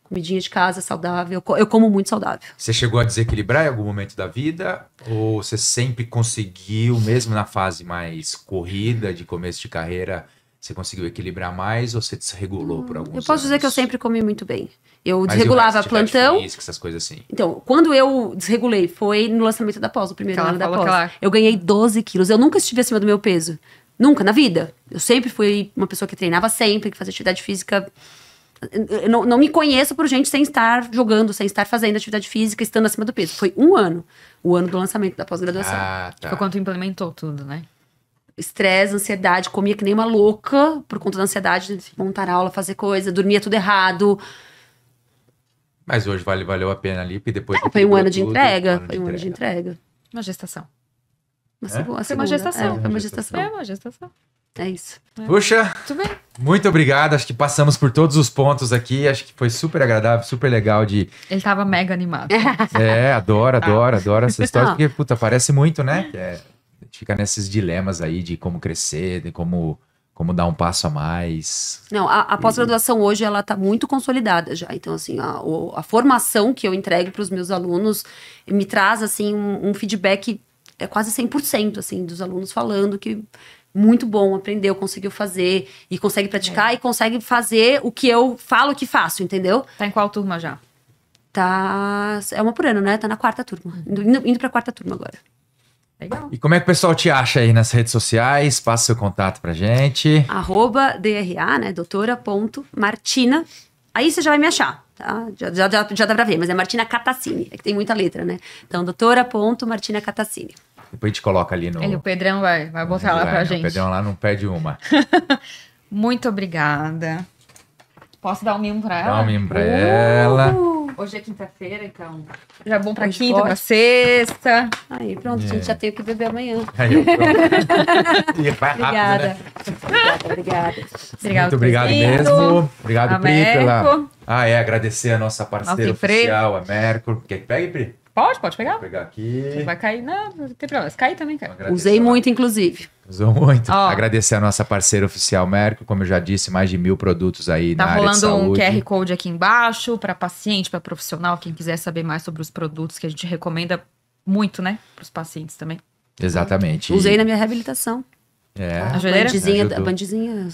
Comidinha de casa, saudável. Eu como muito saudável. Você chegou a desequilibrar em algum momento da vida? Ou você sempre conseguiu, mesmo na fase mais corrida, de começo de carreira, Você conseguiu equilibrar mais ou você desregulou por alguns Eu posso dizer anos? que eu sempre comi muito bem. Eu Mas desregulava e o resto, atividade plantão. física, essas coisas assim. Então, quando eu desregulei, foi no lançamento da pós, o primeiro Que ela ano da falou pós. que ela- Eu ganhei 12 quilos. Eu nunca estive acima do meu peso. Nunca, na vida. Eu sempre fui uma pessoa que treinava sempre, que fazia atividade física. Eu não me conheço por gente sem estar jogando, sem estar fazendo atividade física, estando acima do peso. Foi um ano, o ano do lançamento da pós-graduação. Ah, tá. Foi quando tu implementou tudo, né? Estresse, ansiedade, comia que nem uma louca por conta da ansiedade de montar aula, fazer coisa, dormia tudo errado. Mas hoje valeu a pena ali, porque depois... Foi um ano de tudo, entrega. Foi um ano de entrega. Uma gestação. Uma É? segunda, Foi uma gestação. foi uma gestação. É uma gestação. É isso. Puxa, Tudo bem. muito obrigado. Acho que passamos por todos os pontos aqui. Acho que foi super agradável, super legal de... Ele tava mega animado. adoro essa história, Não. porque, puta, parece muito, né? A gente fica nesses dilemas aí de como crescer, de como dar um passo a mais. Não, a pós-graduação hoje, ela tá muito consolidada já. Então, assim, a formação que eu entrego para os meus alunos me traz, assim, um feedback quase 100%, assim, dos alunos falando que muito bom, aprendeu, conseguiu fazer, e consegue praticar, e consegue fazer o que eu falo que faço, entendeu? Tá em qual turma já? Tá, é uma por ano, né? Tá na 4ª turma. Indo pra 4ª turma agora. Legal. E como é que o pessoal te acha aí nas redes sociais? Passa seu contato pra gente. @DRA, né? doutora.martina. Aí você já vai me achar, tá? Já dá pra ver, mas é Martina Catassini. É que tem muita letra, né? Então, doutora.martina Catassini. Depois a gente coloca ali no... O Pedrão vai botar lá pra O gente. Pedrão lá não pede uma. Muito obrigada. Posso dar um mimo pra ela? Dá um mimo pra ela. Hoje é quinta-feira, então. Já é bom pra Hoje quinta, pode. pra sexta. Aí, pronto, a gente já tem o que beber amanhã. Aí, pronto. E vai rápido, Obrigada. né? Obrigada. Obrigada Muito obrigado por ter vindo. mesmo. Obrigado, A Pri, pela... Merco. agradecer a nossa parceira Nossa, Pri. oficial, a Merco. Quer que pegue, Pri? Pode pegar. Vou pegar aqui. Vai cair. Não tem problema. Se cair também cai. Agradecer Usei lá. muito, inclusive. Usou muito. Ó. Agradecer a nossa parceira oficial Merco, como eu já disse, mais de 1000 produtos aí Tá na área de rolando um saúde. QR Code aqui embaixo para paciente, para profissional, quem quiser saber mais sobre os produtos que a gente recomenda muito, né, para os pacientes também. Exatamente. Usei na minha reabilitação. É. A joelheira? Ajudou. Bandezinha.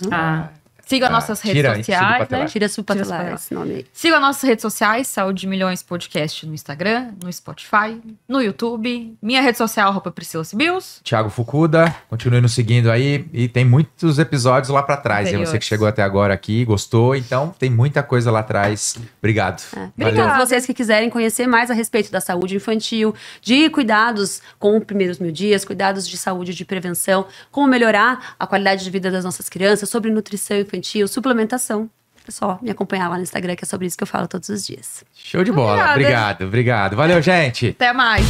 Siga nossas redes tira sociais, né? subpatelar. Tira Tira subpatelar, subpatelar. esse nome aí. Siga nossas redes sociais, Saúde de Milhões Podcast no Instagram, no Spotify, no YouTube. Minha rede social, Priscila Sibius. Thiago Fukuda, continue nos seguindo aí. E tem muitos episódios lá pra trás. E você Anteriores. que chegou até agora aqui, gostou. Então, tem muita coisa lá atrás. Obrigado. Para todos vocês que quiserem conhecer mais a respeito da saúde infantil, de cuidados com os primeiros 1000 dias, cuidados de saúde de prevenção, como melhorar a qualidade de vida das nossas crianças, sobre nutrição infantil, suplementação. É só me acompanhar lá no Instagram, que é sobre isso que eu falo todos os dias. Show de bola. Obrigada. Obrigado. Valeu, gente. Até mais.